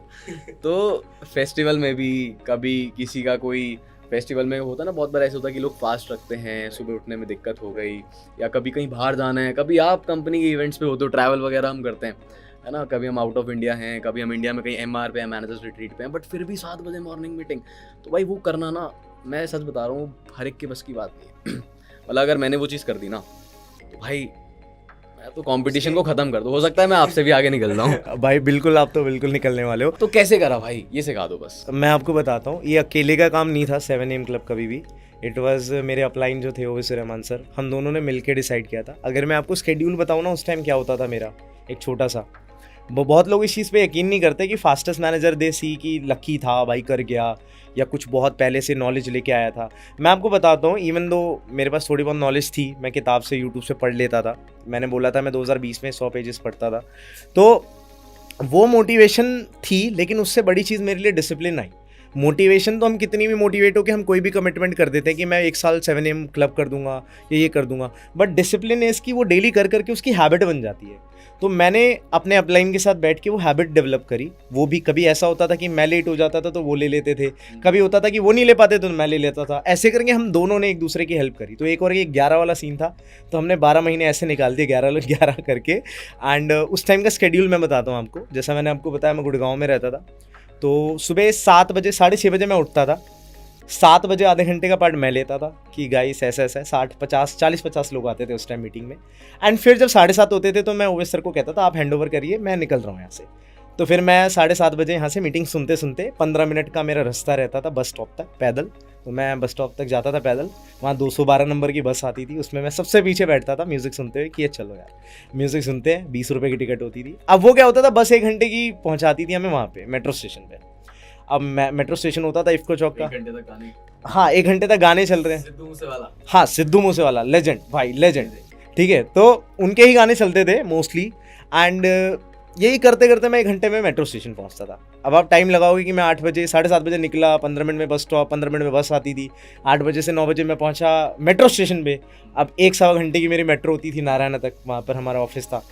S2: तो फेस्टिवल में भी कभी किसी का कोई फेस्टिवल में होता है ना, बहुत बार ऐसा होता है कि लोग फास्ट रखते हैं, सुबह उठने में दिक्कत हो गई, या कभी कहीं बाहर जाना है, कभी आप कंपनी के इवेंट्स पे होते हो, ट्रैवल वगैरह हम करते हैं, है ना, कभी हम आउट ऑफ इंडिया हैं, कभी हम इंडिया में कहीं MR पे हैं, मैनेजर्स रिट्रीट पे हैं, बट फिर भी 7 बजे मॉर्निंग मीटिंग। तो भाई वो करना ना, मैं सच बता रहा हूँ, हर एक के बस की बात नहीं है। मतलब अगर मैंने वो चीज़ कर दी ना, तो भाई मैं तो कंपटीशन को खत्म कर दूँ, हो सकता है मैं आपसे भी आगे निकल रहा हूँ।
S1: भाई बिल्कुल, आप तो बिल्कुल निकलने वाले हो।
S2: तो कैसे करा भाई, ये सिखा दो बस।
S1: मैं आपको बताता हूँ, ये अकेले का काम नहीं था 7 AM क्लब कभी भी। इट वाज मेरे अपलाइन जो थे ओवैसी रहमान सर, हम दोनों ने मिलकर डिसाइड किया था। अगर मैं आपको स्केड्यूल बताऊँ ना, उस टाइम क्या होता था मेरा, एक छोटा सा, बहुत लोग इस चीज़ पे यकीन नहीं करते कि फास्टेस्ट मैनेजर दे सी की लकी था भाई, कर गया, या कुछ बहुत पहले से नॉलेज लेके आया था। मैं आपको बताता हूँ, इवन दो मेरे पास थोड़ी बहुत नॉलेज थी, मैं किताब से यूट्यूब से पढ़ लेता था। मैंने बोला था मैं 2020 में 100 पेजेस पढ़ता था। तो वो मोटिवेशन थी, लेकिन उससे बड़ी चीज़ मेरे लिए डिसिप्लिन आई। मोटिवेशन तो हम कितनी भी मोटिवेट हो कि हम कोई भी कमिटमेंट कर देते हैं कि मैं 1 साल 7 AM क्लब कर दूंगा या ये कर दूंगा, बट डिसिप्लिन है इसकी, वो डेली कर करके उसकी हैबिट बन जाती है। तो मैंने अपने अपलाइन के साथ बैठ के वो हैबिट डेवलप करी। वो भी कभी ऐसा होता था कि मैं लेट हो जाता था तो वो ले लेते थे, कभी होता था कि वो नहीं ले पाते तो मैं ले लेता था। ऐसे करके हम दोनों ने एक दूसरे की हेल्प करी। तो एक और ये 11 वाला सीन था, तो हमने 12 महीने ऐसे निकाल दिए 11 करके। एंड उस टाइम का स्केड्यूल मैं बताता हूँ आपको। जैसा मैंने आपको बताया, मैं गुड़गांव में रहता था, तो सुबह 7 बजे 6:30 बजे मैं उठता था। 7 बजे आधे घंटे का पार्ट मैं लेता था कि गाइस ऐसा ऐसा है। 40-50 लोग आते थे उस टाइम मीटिंग में। एंड फिर जब 7:30 होते थे तो मैं ओवेस सर को कहता था आप हैंड ओवर करिए, मैं निकल रहा हूँ यहाँ से। तो फिर मैं 7:30 बजे यहाँ से मीटिंग सुनते सुनते 15 मिनट का मेरा रास्ता रहता था बस स्टॉप तक पैदल। तो मैं बस स्टॉप तक जाता था पैदल। वहाँ 212 नंबर की बस आती थी, उसमें मैं सबसे पीछे बैठता था म्यूज़िक सुनते हुए कि ये चलो यार म्यूज़िक सुनते हैं। 20 रुपये की टिकट होती थी। अब वो क्या होता था, बस 1 घंटे की पहुँचाती थी हमें वहाँ पे मेट्रो स्टेशन पे। अब मेट्रो स्टेशन होता था इफ्को चौक का।
S2: 1 घंटे तक गाने,
S1: हाँ 1 घंटे तक गाने चल रहे हैं।
S2: सिद्धू मूसेवाला,
S1: हाँ सिद्धू मूसेवाला लेजेंड भाई, लेजेंड। ठीक है, तो उनके ही गाने चलते थे मोस्टली। एंड यही करते करते मैं 1 घंटे में मेट्रो स्टेशन पहुंचता था। अब आप टाइम लगाओगे कि मैं 8 बजे 7:30 बजे निकला, 15 मिनट में बस स्टॉप, 15 मिनट में बस आती थी। 8 बजे से 9 बजे मैं पहुंचा मेट्रो स्टेशन पे। अब 1-1.25 घंटे की मेरी मेट्रो होती थी नारायण तक, वहाँ पर हमारा ऑफिस था।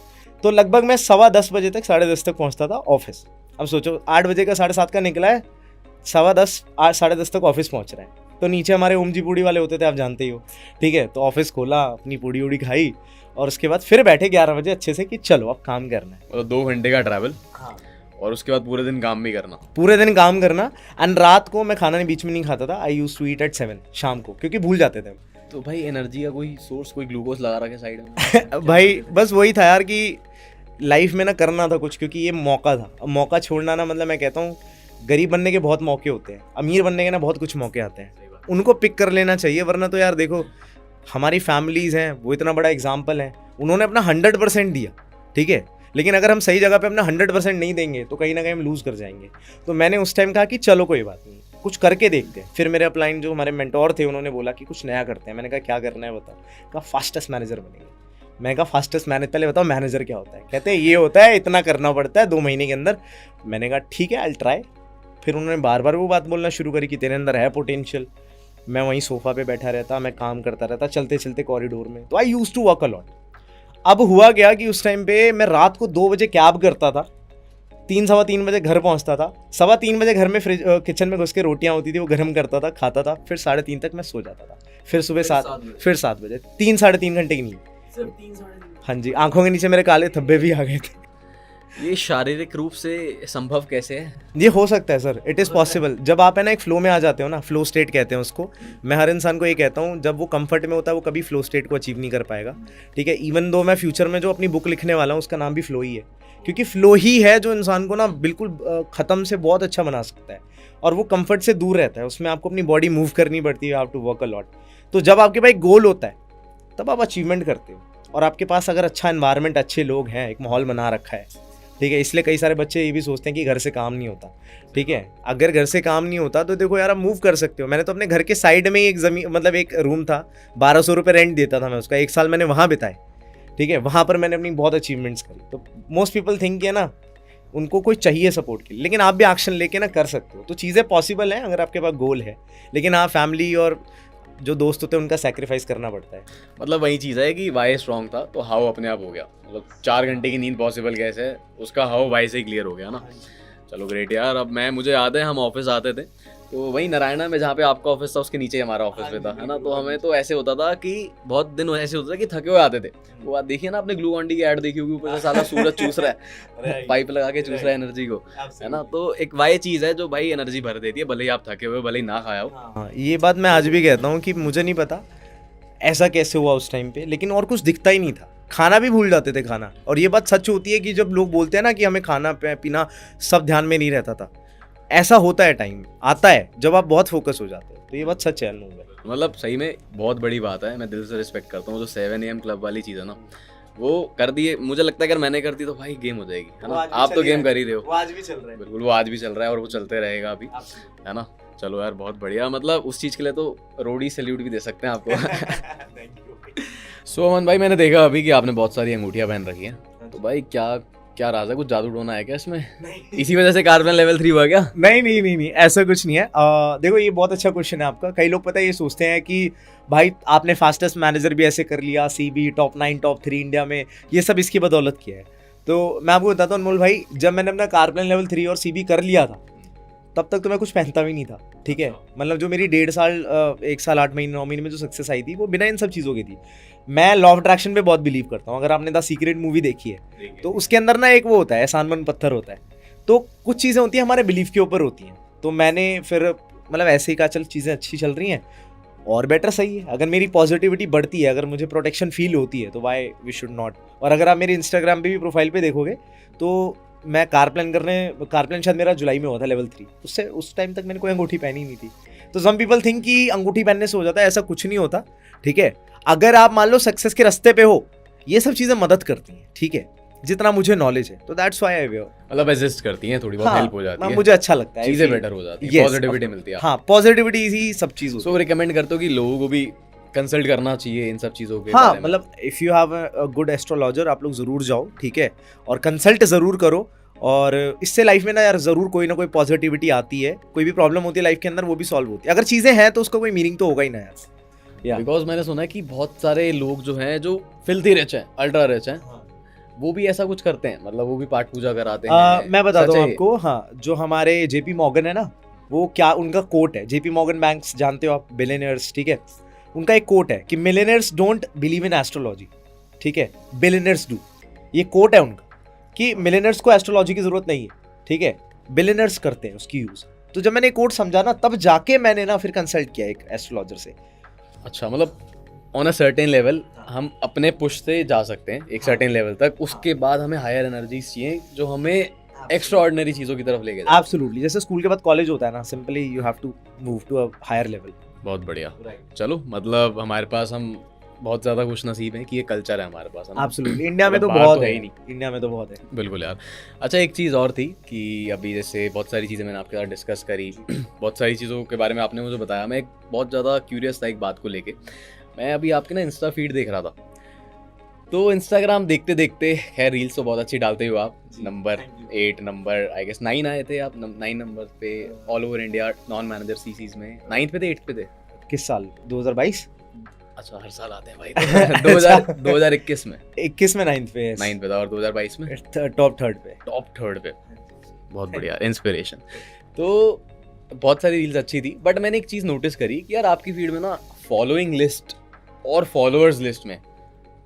S1: तो लगभग मैं 10:15 बजे तक 10:30 तक पहुँचता था ऑफिस। अब सोचो 8 बजे का 7:30 का निकला है, 10:15 8-10:30 तक ऑफिस पहुँच रहे हैं। तो नीचे हमारे ओम जी पूड़ी वाले होते थे, आप जानते ही हो। ठीक है, तो ऑफिस खोला, अपनी पूड़ी उड़ी खाई और उसके बाद फिर बैठे 11 बजे अच्छे से कि चलो अब काम करना है।
S2: मतलब 2 घंटे का ट्रैवल,
S1: हाँ,
S2: और उसके बाद पूरे दिन काम भी करना।
S1: पूरे दिन काम करना। एंड रात को मैं खाना बीच में नहीं खाता था। I used to eat at 7 शाम को, क्योंकि भूल जाते थे हम।
S2: तो भाई एनर्जी का कोई सोर्स, कोई ग्लूकोज लगा रखा है साइड में?
S1: भाई बस वही था यार कि लाइफ में ना करना था कुछ, क्योंकि ये मौका था। अब मौका छोड़ना ना, मतलब मैं कहता हूँ गरीब बनने के बहुत मौके होते हैं, अमीर बनने के ना बहुत कुछ मौके आते हैं, उनको पिक कर लेना चाहिए। वरना तो यार देखो हमारी फैमिलीज़ हैं, वो इतना बड़ा एग्जाम्पल है, उन्होंने अपना 100% दिया। ठीक है, लेकिन अगर हम सही जगह पे अपना 100% नहीं देंगे तो कहीं ना कहीं हम लूज़ कर जाएंगे। तो मैंने उस टाइम कहा कि चलो कोई बात नहीं, कुछ करके देखते हैं। फिर मेरे अपलाइन जो हमारे मेंटोर थे, उन्होंने बोला कि कुछ नया करते हैं। मैंने कहा क्या करना है बताओ। कहा फास्टेस्ट मैनेजर बनेंगे। मैं कहा फास्टेस्ट मैनेजर, पहले बताओ मैनेजर क्या होता है। कहते हैं ये होता है, इतना करना पड़ता है 2 महीने के अंदर। मैंने कहा ठीक है, आई ट्राई। फिर उन्होंने बार बार वो बात बोलना शुरू करी कि तेरे अंदर है पोटेंशियल। मैं वहीं सोफा पे बैठा रहता, मैं काम करता रहता चलते चलते कॉरिडोर में। तो आई यूज टू वर्क अलॉट। अब हुआ क्या कि उस टाइम पे मैं रात को 2 बजे कैब करता था, 3-3:15 बजे घर पहुंचता था। 3:15 बजे घर में किचन में घुस के रोटियां होती थी, वो गर्म करता था, खाता था। फिर 3:30 तक मैं सो जाता था। फिर सुबह 7 बजे 3-3.5 घंटे की नींद।
S2: सिर्फ 3-3.5।
S1: हाँ जी, आंखों के नीचे मेरे काले धब्बे भी आ गए थे।
S2: ये शारीरिक रूप से संभव कैसे है?
S1: ये हो सकता है सर, इट इज़ पॉसिबल। जब आप है ना एक फ्लो में आ जाते हो ना, फ्लो स्टेट कहते हैं उसको। मैं हर इंसान को ये कहता हूँ, जब वो कंफर्ट में होता है वो कभी फ्लो स्टेट को अचीव नहीं कर पाएगा। ठीक है, इवन दो मैं फ्यूचर में जो अपनी बुक लिखने वाला हूँ उसका नाम भी फ्लो ही है, क्योंकि फ्लो ही है जो इंसान को ना बिल्कुल ख़त्म से बहुत अच्छा बना सकता है। और वो कंफर्ट से दूर रहता है, उसमें आपको अपनी बॉडी मूव करनी पड़ती है, have to work a lot. तो जब आपके पास एक गोल होता है तब आप अचीवमेंट करते हो, और आपके पास अगर अच्छा एनवायरनमेंट, अच्छे लोग हैं, एक माहौल बना रखा है। ठीक है, इसलिए कई सारे बच्चे ये भी सोचते हैं कि घर से काम नहीं होता। ठीक है, अगर घर से काम नहीं होता तो देखो यार आप मूव कर सकते हो। मैंने तो अपने घर के साइड में एक ज़मीन, मतलब एक रूम था, 1200 रुपये रेंट देता था मैं उसका। 1 साल मैंने वहाँ बिताए। ठीक है, वहाँ पर मैंने अपनी बहुत अचीवमेंट्स करी। तो मोस्ट पीपल थिंक है ना उनको कोई चाहिए सपोर्ट के लिए, लेकिन आप भी एक्शन लेके ना कर सकते हो। तो चीज़ें पॉसिबल हैं अगर आपके पास गोल है, लेकिन हाँ फैमिली और जो दोस्त होते हैं उनका सेक्रीफाइस करना पड़ता है।
S2: मतलब वही चीज़ है कि वाई स्ट्रॉन्ग था तो हाउ अपने आप हो गया। मतलब 4 घंटे की नींद पॉसिबल कैसे है, उसका हाउ वाई से ही क्लियर हो गया ना। चलो ग्रेट यार। अब मुझे याद है हम ऑफिस आते थे तो वही नारायणा में जहाँ पे आपका ऑफिस था उसके नीचे हमारा ऑफिस भी था, है ना। तो हमें तो ऐसे होता था कि बहुत दिन ऐसे होता था कि थके हुए आते थे। वो बात देखिए ना, आपने ग्लूकॉन डी की ऐड देखी होगी, ऊपर से साला सूरज चूस रहा है पाइप लगा के चूस रहा है एनर्जी को, है ना। तो एक वाई चीज़ है जो भाई एनर्जी भर देती है, भले ही आप थके हुए, भले ही ना खाया हो।
S1: हाँ, ये बात मैं आज भी कहता हूँ कि मुझे नहीं पता ऐसा कैसे हुआ उस टाइम पे, लेकिन और कुछ दिखता ही नहीं था। खाना भी भूल जाते थे खाना। और ये बात सच होती है कि जब लोग बोलते हैं ना कि हमें खाना पीना सब ध्यान में नहीं रहता था, ऐसा होता है, टाइम आता है जब आप बहुत फोकस हो जाते हो। तो ये बात सच है अनुभव।
S2: मतलब सही में बहुत बड़ी बात है, मैं दिल से रिस्पेक्ट करता हूँ। जो 7 AM क्लब वाली चीज़ है ना, वो कर दिए। मुझे लगता है अगर मैंने कर दी तो भाई गेम हो जाएगी, है ना। आप तो गेम कर ही रहे हो,
S1: वो आज भी चल रहा है।
S2: बिल्कुल, वो आज भी चल रहा है और वो चलते रहेगा अभी, है ना। चलो यार बहुत बढ़िया। मतलब उस चीज़ के लिए तो रोडी सैल्यूट भी दे सकते हैं आपको। सो अमन भाई, मैंने देखा अभी कि आपने बहुत सारी अंगूठियाँ पहन रखी हैं, तो भाई क्या क्या राज है, कुछ जादू टोना है क्या इसमें? इसी वजह से कार्बन लेवल 3 हुआ क्या?
S1: नहीं, ऐसा कुछ नहीं है। देखो ये बहुत अच्छा क्वेश्चन है आपका। कई लोग पता है ये सोचते हैं कि भाई आपने फास्टेस्ट मैनेजर भी ऐसे कर लिया, सीबी टॉप 9 टॉप 3 इंडिया में, ये सब इसकी बदौलत किया है। तो मैं आपको बताता हूँ अनमोल भाई, जब मैंने अपना कार्बन लेवल 3 और सीबी कर लिया था तब तक तो मैं कुछ पहनता भी नहीं था, ठीक है। मतलब जो मेरी 1.5 साल 1 साल 8 महीने 9 महीने में जो सक्सेस आई थी वो बिना इन सब चीज़ों की थी। मैं लॉ ऑफ अट्रैक्शन पे बहुत बिलीव करता हूँ। अगर आपने द सीक्रेट मूवी देखी है तो उसके अंदर ना एक वो होता है, एहसान मन पत्थर होता है। तो कुछ चीज़ें होती हैं हमारे बिलीफ के ऊपर होती हैं। तो मैंने फिर मतलब ऐसे ही कहा चल चीज़ें अच्छी चल रही हैं और बेटर सही है। अगर मेरी पॉजिटिविटी बढ़ती है, अगर मुझे प्रोटेक्शन फील होती है तो वाई वी शुड नॉट। और अगर आप मेरी इंस्टाग्राम पे भी प्रोफाइल पे देखोगे तो मैं कार प्लान शायद मेरा जुलाई में हुआ था लेवल 3, उससे उस टाइम तक मैंने कोई अंगूठी पहनी नहीं थी। तो सम पीपल थिंक कि अंगूठी पहनने से हो जाता है, ऐसा कुछ नहीं होता, ठीक है। अगर आप मान लो सक्सेस के रास्ते पे हो, ये सब चीज़ें मदद करती हैं, ठीक है, जितना मुझे नॉलेज है। तो दैट्स व्हाई आई वेयर।
S2: मतलब एसिस्ट करती हैं, थोड़ी बहुत हेल्प हो जाती है,
S1: मुझे अच्छा लगता है,
S2: चीज़ें बेटर हो जाती है, पॉजिटिविटी मिलती है।
S1: हाँ, पॉजिटिविटी ही सब चीज़।
S2: सो रिकमेंड करते हो कि लोगों को भी कंसल्ट करना चाहिए इन सब चीज़ों के
S1: हाँ,
S2: बारे में?
S1: मतलब if you have a good astrologer, आप लोग ज़रूर जाओ, ठीक है, और कंसल्ट ज़रूर करो। और इससे लाइफ में ना यार ज़रूर कोई ना कोई पॉजिटिविटी आती है। कोई भी प्रॉब्लम होती है लाइफ के अंदर वो भी सॉल्व होती है। अगर चीज़ें हैं तो उसका कोई मीनिंग तो होगा ही ना यार।
S2: बिकॉज मैंने सुना है कि बहुत सारे लोग जो हैं जो फिल्थी रिच हैं, अल्ट्रा रिच हैं, वो भी ऐसा कुछ करते हैं, मतलब वो भी पाठ पूजा कराते हैं।
S1: मैं बताता हूँ आपको। हाँ, जो हमारे जेपी मॉर्गन है ना, वो क्या उनका कोट है, जेपी मॉर्गन बैंक्स जानते हो आप, बिलियनियर्स, ठीक है। उनका एक कोट है कि millionaires don't believe in astrology, ठीक है, बिलियनियर्स डू। ये कोट है उनका कि मिलियनियर्स को एस्ट्रोलॉजी की जरूरत नहीं है, ठीक है, बिलियनियर्स करते हैं उसकी यूज। तो जब मैंने कोट समझा ना, तब जाके मैंने ना फिर कंसल्ट किया एक एस्ट्रोलॉजर से।
S2: अच्छा, मतलब ऑन अ सर्टेन लेवल हम अपने पुश से जा सकते हैं एक सर्टेन लेवल तक, उसके बाद हमें हायर एनर्जीज चाहिए जो हमें एक्स्ट्रा ऑर्डिनरी चीज़ों की तरफ लेके जाए।
S1: एब्सोल्युटली, जैसे स्कूल के बाद कॉलेज होता है ना, simply you have to move to a higher level.
S2: बहुत बढ़िया। चलो, मतलब हमारे पास हम बहुत ज़्यादा खुश नसीब हैं कि ये कल्चर है हमारे पास, है ना?
S1: एब्सोल्युटली, इंडिया में तो
S2: बाहर
S1: बहुत
S2: है
S1: है
S2: ही नहीं।
S1: इंडिया में तो बहुत है।
S2: बिल्कुल यार। अच्छा, एक चीज़ और थी कि अभी जैसे बहुत सारी चीज़ें मैंने आपके साथ डिस्कस करी, बहुत सारी चीज़ों के बारे में आपने मुझे बताया। मैं एक बहुत ज़्यादा क्यूरियस था एक बात को लेके। मैं अभी आपके ना इंस्टा फीड देख रहा था, तो इंस्टाग्राम देखते देखते, खैर रील्स तो बहुत अच्छी डालते हो आप, नंबर 8 नंबर आई गेस 9 आए थे आप, 9 नंबर पे all over India non manager chassis में 9th पे थे, 8th पे थे?
S1: किस साल? 2022?
S2: अच्छा, हर साल आते हैं भाई। 2021 में
S1: 21 में 9th पे है।
S2: 9th पे था, और 2022 में
S1: टॉप 3rd पे।
S2: टॉप 3rd पे। बहुत बढ़िया, इंस्पिरेशन। तो बहुत सारी रील्स अच्छी थी, बट मैंने एक चीज़ नोटिस करी कि यार आपकी फीड में ना फॉलोइंग लिस्ट और फॉलोअर्स लिस्ट में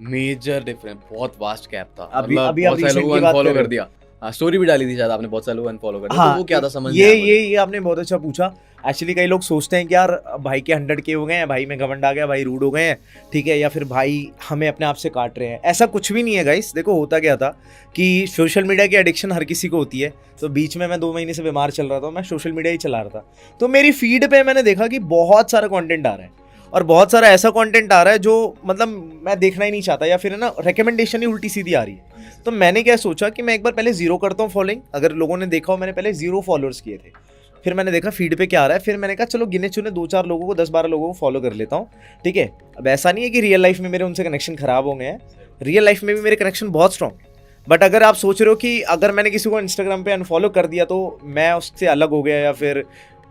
S2: मेजर डिफरेंस, बहुत वास्ट गैप था।
S1: अभी
S2: बहुत सारे लोगों ने अनफॉलो कर दिया। हाँ, स्टोरी भी डाली थी शायद आपने, बहुत सारे लोग अनफॉलो कर दिया।
S1: हाँ,
S2: तो वो क्या था, समझ नहीं आया मुझे।
S1: ये आपने बहुत अच्छा पूछा। एक्चुअली कई लोग सोचते हैं कि यार भाई के 100K हो गए हैं, भाई में घमंड आ गया, भाई रूड हो गए हैं, ठीक है, या फिर भाई हमें अपने आप से काट रहे हैं। ऐसा कुछ भी नहीं है गाइस। देखो होता क्या था कि सोशल मीडिया की एडिक्शन हर किसी को होती है। तो बीच में मैं 2 महीने से बीमार चल रहा था, मैं सोशल मीडिया ही चला रहा था। तो मेरी फीड पे मैंने देखा कि बहुत सारा कंटेंट आ रहा है, और बहुत सारा ऐसा कंटेंट आ रहा है जो मतलब मैं देखना ही नहीं चाहता, या फिर है ना रिकमेंडेशन ही उल्टी सीधी आ रही है। तो मैंने क्या सोचा कि मैं एक बार पहले 0 करता हूँ फॉलोइंग। अगर लोगों ने देखा हो, मैंने पहले 0 फॉलोअर्स किए थे, फिर मैंने देखा फीड पे क्या आ रहा है, फिर मैंने कहा चलो गिने चुने 2-4 लोगों को, 10-12 लोगों को फॉलो कर लेता हूँ, ठीक है। अब ऐसा नहीं है कि रियल लाइफ में मेरे उनसे कनेक्शन खराब हो गए हैं, रियल लाइफ में भी मेरे कनेक्शन बहुत स्ट्रॉन्ग है। बट अगर आप सोच रहे हो कि अगर मैंने किसी को इंस्टाग्राम पे अनफॉलो कर दिया तो मैं उससे अलग हो गया, या फिर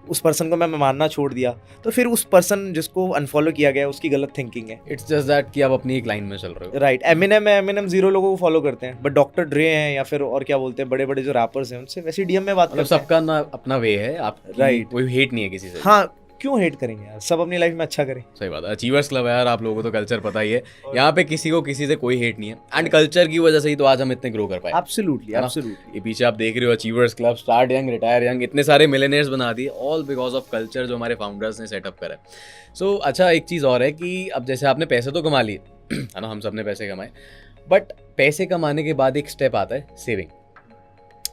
S1: उस पर्सन को मैं मानना छोड़ दिया, तो फिर उस पर्सन जिसको अनफॉलो किया गया उसकी गलत थिंकिंग है।
S2: इट्स जस्ट दैट कि आप अपनी एक लाइन में चल रहे हो।
S1: राइट। एमिनेम 0 लोगों को फॉलो करते हैं, बट डॉक्टर ड्रे हैं, या फिर और क्या बोलते हैं, बड़े बड़े जो रैपर्स हैं उनसे वैसे डीएम में बात
S2: मतलब
S1: करते हैं।
S2: सबका ना अपना वे है, आप
S1: Right.
S2: कोई हेट नहीं है किसी से।
S1: हाँ, क्यों हेट करेंगे यार, सब अपनी लाइफ में अच्छा करें।
S2: सही बात है। अचीवर्स क्लब है यार, आप लोगों को तो कल्चर पता ही है, यहाँ पे किसी को किसी से कोई हेट नहीं है, एंड कल्चर की वजह से ही तो आज हम इतने ग्रो कर पाए।
S1: एब्सोल्युटली,
S2: है ना?
S1: एब्सोल्युटली।
S2: ये पीछे आप देख रहे हो, achievers club, start young retire young, इतने सारे मिलियनेयर्स बना दिए, ऑल बिकॉज ऑफ कल्चर जो हमारे फाउंडर्स ने सेटअप करा है। सो अच्छा, एक चीज़ और है कि अब जैसे आपने पैसे तो कमा लिए, है ना, हम सब ने पैसे कमाए, बट पैसे कमाने के बाद एक स्टेप आता है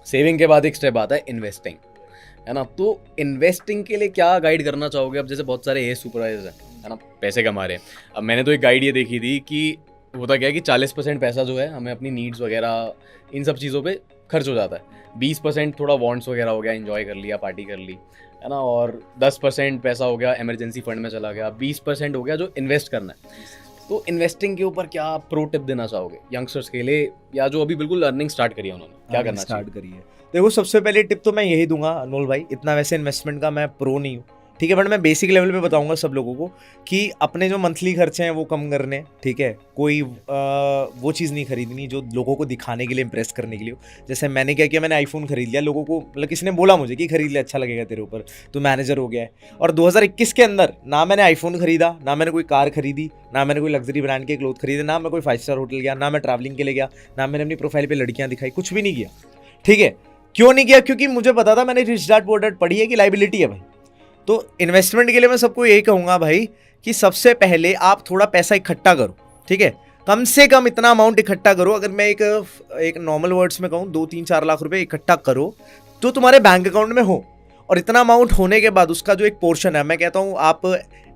S2: सेविंग के बाद एक स्टेप आता है इन्वेस्टिंग, है ना। तो इन्वेस्टिंग के लिए क्या गाइड करना चाहोगे? अब जैसे बहुत सारे सुपरवाइजर्स हैं, है ना, पैसे कमा रहे हैं। अब मैंने तो एक गाइड ये देखी थी कि होता क्या है कि 40% पैसा जो है हमें अपनी नीड्स वगैरह इन सब चीज़ों पे खर्च हो जाता है, 20% थोड़ा वॉन्ट्स वगैरह हो गया, एंजॉय कर लिया, पार्टी कर ली, है ना, और 10% पैसा हो गया इमरजेंसी फंड में चला गया, 20% हो गया जो इन्वेस्ट करना है। तो इन्वेस्टिंग के ऊपर क्या प्रो टिप देना चाहोगे यंगस्टर्स के लिए, या जो अभी बिल्कुल अर्निंग स्टार्ट करी है उन्होंने, क्या करना चाहिए?
S1: स्टार्ट करिए। देखो सबसे पहले टिप तो मैं यही दूंगा अनमोल भाई, इतना वैसे इन्वेस्टमेंट का मैं प्रो नहीं हूँ, ठीक है, बट मैं बेसिक लेवल पे बताऊंगा सब लोगों को कि अपने जो मंथली खर्चे हैं वो कम करने, ठीक है, कोई वो चीज़ नहीं खरीदनी जो लोगों को दिखाने के लिए, इंप्रेस करने के लिए हो। जैसे मैंने क्या किया, मैंने आईफोन खरीद लिया, लोगों को मतलब किसी ने बोला मुझे कि खरीद लिया, अच्छा लगेगा तेरे ऊपर, तो मैनेजर हो गया है। और 2021 के अंदर ना मैंने आईफोन खरीदा, ना मैंने कोई कार खरीदी, ना मैंने कोई लग्जरी ब्रांड के क्लोथ खरीदे, ना मैं कोई 5 स्टार होटल गया, ना मैं ट्रैवलिंग के लिए गया, ना मैंने अपनी प्रोफाइल पे लड़कियां दिखाई, कुछ भी नहीं किया, ठीक है। क्यों नहीं किया? क्योंकि मुझे पता था, मैंने रिच डैड पुअर डैड पढ़ी है कि लाइबिलिटी है भाई। तो इन्वेस्टमेंट के लिए मैं सबको यही कहूंगा भाई कि सबसे पहले आप थोड़ा पैसा इकट्ठा करो, ठीक है, कम से कम इतना अमाउंट इकट्ठा करो। अगर मैं एक नॉर्मल वर्ड्स में कहूँ, 2-3-4 लाख रुपए इकट्ठा करो तो तुम्हारे बैंक अकाउंट में हो। और इतना अमाउंट होने के बाद उसका जो एक पोर्शन है, मैं कहता हूँ आप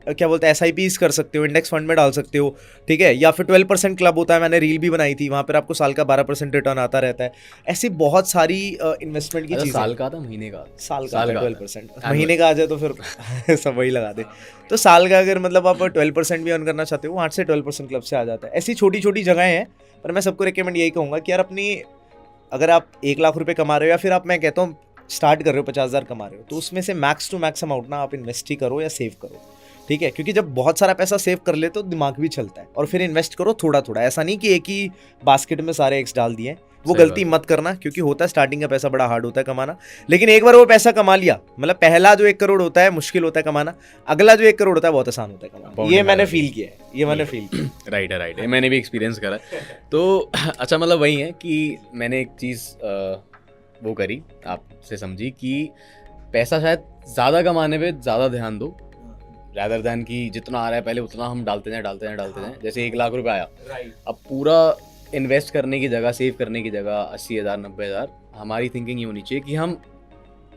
S1: क्या बोलते हैं, SIPs कर सकते हो, इंडेक्स फंड में डाल सकते हो, ठीक है, या फिर 12% क्लब होता है, मैंने रील भी बनाई थी, वहाँ पर आपको साल का 12% रिटर्न आता रहता है। ऐसी बहुत सारी इन्वेस्टमेंट की चीज़।
S2: साल का था, महीने का?
S1: साल का 12%, महीने का आ जाए तो फिर सब वही लगा दे। तो साल का अगर मतलब आप 12% भी अर्न करना चाहते हो, 8 से 12% क्लब से आ जाता है। ऐसी छोटी छोटी जगहें हैं, पर मैं सबको रिकमेंड यही कहूँगा कि यार अपनी, अगर आप 1 लाख रुपए कमा रहे हो, या फिर आप, मैं कहता हूँ स्टार्ट कर रहे हो 50,000 कमा रहे हो, तो उसमें से मैक्स टू मैक्स अमाउंट ना आप इन्वेस्ट ही करो या सेव करो, ठीक है, क्योंकि जब बहुत सारा पैसा सेव कर ले तो दिमाग भी चलता है। और फिर इन्वेस्ट करो थोड़ा थोड़ा, ऐसा नहीं कि एक ही बास्केट में सारे एग्स डाल दिए, वो गलती मत करना, क्योंकि होता है स्टार्टिंग का पैसा बड़ा हार्ड होता है कमाना, लेकिन एक बार वो पैसा कमा लिया, मतलब पहला जो 1 करोड़ होता है मुश्किल होता है कमाना, अगला जो 1 करोड़ होता है बहुत आसान होता है कमाना। ये मैंने फील किया है, ये मैंने फील किया।
S2: राइट है, राइट है, मैंने भी एक्सपीरियंस करा है। तो अच्छा, मतलब वही है कि मैंने एक चीज़ वो करी, आपसे समझी कि पैसा शायद ज़्यादा कमाने पे ज़्यादा ध्यान दो, रैदर दैन कि जितना आ रहा है पहले उतना हम डालते जाएं। जैसे 1 लाख रुपए आया, अब पूरा इन्वेस्ट करने की जगह, सेव करने की जगह 80,000 90,000, हमारी थिंकिंग ये होनी चाहिए कि हम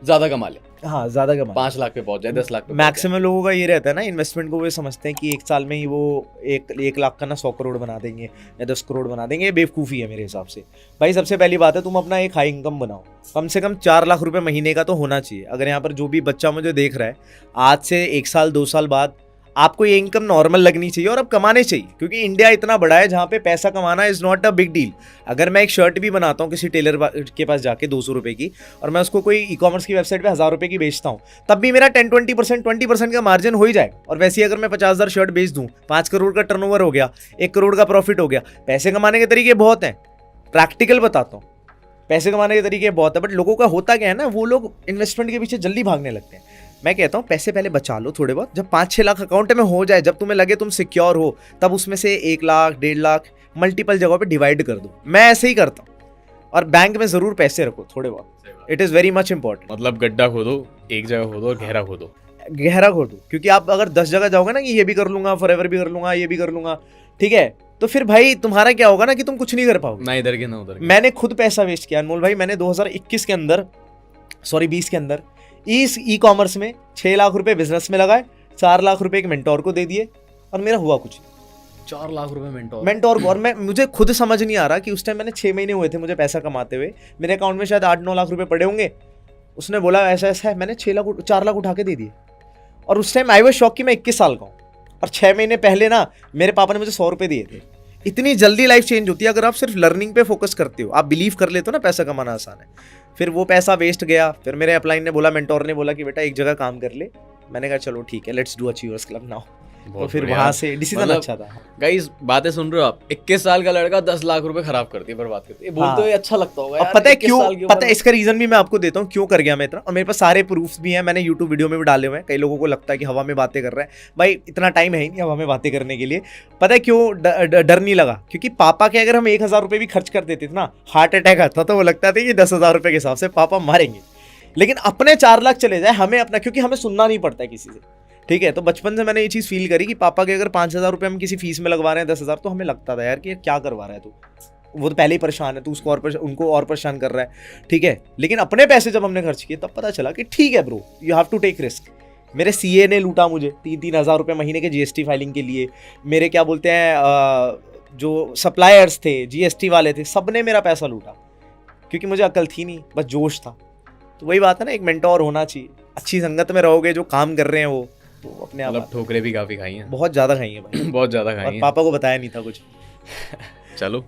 S2: ज़्यादा कमा लें।
S1: हाँ, ज़्यादा कमा
S2: 5 लाख पे पहुंच जाए, 10 लाख पे।
S1: मैक्सिमम लोगों का ये रहता है ना, इन्वेस्टमेंट को वो समझते हैं कि 1 साल में ही वो 1 लाख का ना 100 करोड़ बना देंगे या 10 करोड़ बना देंगे। ये बेवकूफ़ी है मेरे हिसाब से। भाई सबसे पहली बात है, तुम अपना एक हाई इनकम बनाओ, कम से कम 4 लाख रुपए महीने का तो होना चाहिए। अगर यहाँ पर जो भी बच्चा मुझे देख रहा है, आज से 1 साल 2 साल बाद आपको ये इनकम नॉर्मल लगनी चाहिए और अब कमाने चाहिए, क्योंकि इंडिया इतना बड़ा है जहाँ पे पैसा कमाना is not a big deal. अगर मैं एक शर्ट भी बनाता हूँ किसी टेलर के पास जाके 200 रुपये की, और मैं उसको कोई ई-कॉमर्स की वेबसाइट पे 1000 रुपये की बेचता हूँ, तब भी मेरा 20% का मार्जिन हो ही जाएगा। और वैसे ही अगर मैं 50,000 शर्ट बेच दूँ, 5 करोड़ का टर्नओवर हो गया, 1 करोड़ का प्रॉफिट हो गया। पैसे कमाने के तरीके बहुत हैं, प्रैक्टिकल बताता हूँ, पैसे कमाने के तरीके बहुत है, बट लोगों का होता क्या है ना, वो लोग इन्वेस्टमेंट के पीछे जल्दी भागने लगते हैं। मैं कहता हूँ पैसे पहले बचा लो थोड़े बहुत, जब 5-6 लाख अकाउंट में हो जाए, जब तुम्हें लगे तुम सिक्योर हो, तब उसमें से 1 लाख 1.5 लाख मल्टीपल जगहों पे डिवाइड कर दो। मैं ऐसे ही करता हूँ। और बैंक में ज़रूर पैसे रखो थोड़े बहुत, it is very much important.
S2: मतलब गड्ढा खोदो, एक जगह खोदो और गहरा खोदो,
S1: गहरा खोदो, क्योंकि आप अगर 10 जगह जाओगे ना कि ये भी कर लूंगा, फॉरएवर भी कर लूंगा, ये भी कर लूंगा, ठीक है, तो फिर भाई तुम्हारा क्या होगा ना कि तुम कुछ नहीं कर पाओगे,
S2: ना इधर के ना उधर के।
S1: मैंने खुद पैसा वेस्ट किया अनमोल भाई। मैंने 2021 के अंदर, सॉरी 20 के अंदर, इस ई-कॉमर्स में 6 लाख रुपए बिजनेस में लगाए, 4 लाख रुपए एक मेंटोर को दे दिए, और मेरा हुआ कुछ
S2: 4 लाख रुपए
S1: मेंटोर को। और मुझे खुद समझ नहीं आ रहा कि उस टाइम मैंने 6 महीने हुए थे मुझे पैसा कमाते हुए, मेरे अकाउंट में शायद 8-9 लाख रुपए पड़े होंगे। उसने बोला ऐसा ऐसा है, मैंने 4 लाख उठा के दे दिए। और उस टाइम आई वाज शॉक कि मैं 21 साल का हूँ, और 6 महीने पहले ना मेरे पापा ने मुझे 100 रुपये दिए थे। इतनी जल्दी लाइफ चेंज होती है अगर आप सिर्फ लर्निंग पे फोकस करते हो, आप बिलीव कर लेते हो ना पैसा कमाना आसान है। फिर वो पैसा वेस्ट गया। फिर मेरे अपलाइन ने बोला, मेंटोर ने बोला कि बेटा एक जगह काम कर ले। मैंने कहा चलो ठीक है, let's do achievers club now. तो फिर वहां से डिसीजन अच्छा था।
S2: गाइस बातें सुन रहे हो आप, 21 साल का लड़का 10 लाख रुपए खराब करती है, बर्बाद करती है, बोलते हुए अच्छा लगता होगा यार।
S1: पता है क्यों? पता है इसका रीजन भी मैं आपको देता हूँ क्यों कर गया मैं इतना, और मेरे पास सारे प्रूफ्स भी हैं, मैंने यूट्यूब वीडियो में भी डाले हुए हैं। कई लोगों को लगता है कि हवा में बातें कर रहा है, भाई इतना टाइम है ही नहीं हवा में बातें करने के लिए। पता है क्यों डर नहीं लगा? क्योंकि पापा के अगर हम 1,000 रुपये भी खर्च कर देते थे ना, हार्ट अटैक आता तो वो लगता था कि 10,000 रुपये के हिसाब से पापा मारेंगे। लेकिन अपने 4 लाख चले जाए हमें अपना, क्योंकि हमें सुनना नहीं पड़ता है किसी से, ठीक है। तो बचपन से मैंने ये चीज़ फील करी कि पापा के अगर 5,000 रुपये हम किसी फीस में लगवा रहे हैं, 10,000, तो हमें लगता था यार कि क्या करवा रहा है तू, वो तो पहले ही परेशान है, तू उसको उनको और परेशान कर रहा है, ठीक है। लेकिन अपने पैसे जब हमने खर्च किए तब पता चला कि ठीक है bro, you have to take risk. मेरे CA ने लूटा मुझे 3-3 हज़ार रुपये महीने के GST फाइलिंग के लिए। मेरे क्या बोलते हैं जो सप्लायर्स थे, GST वाले थे, सब ने मेरा पैसा लूटा, क्योंकि मुझे अकल थी नहीं, बस जोश था। तो वही बात है ना, एक मेंटोर होना चाहिए, अच्छी संगत में रहोगे, जो काम कर रहे हैं वो, तो अपने आप
S2: मतलब ठोकरें भी काफी खाई हैं।
S1: बहुत ज़्यादा खाई है भाई।
S2: बहुत ज्यादा खाई
S1: और
S2: हैं।
S1: पापा को बताया नहीं था कुछ।
S2: चलो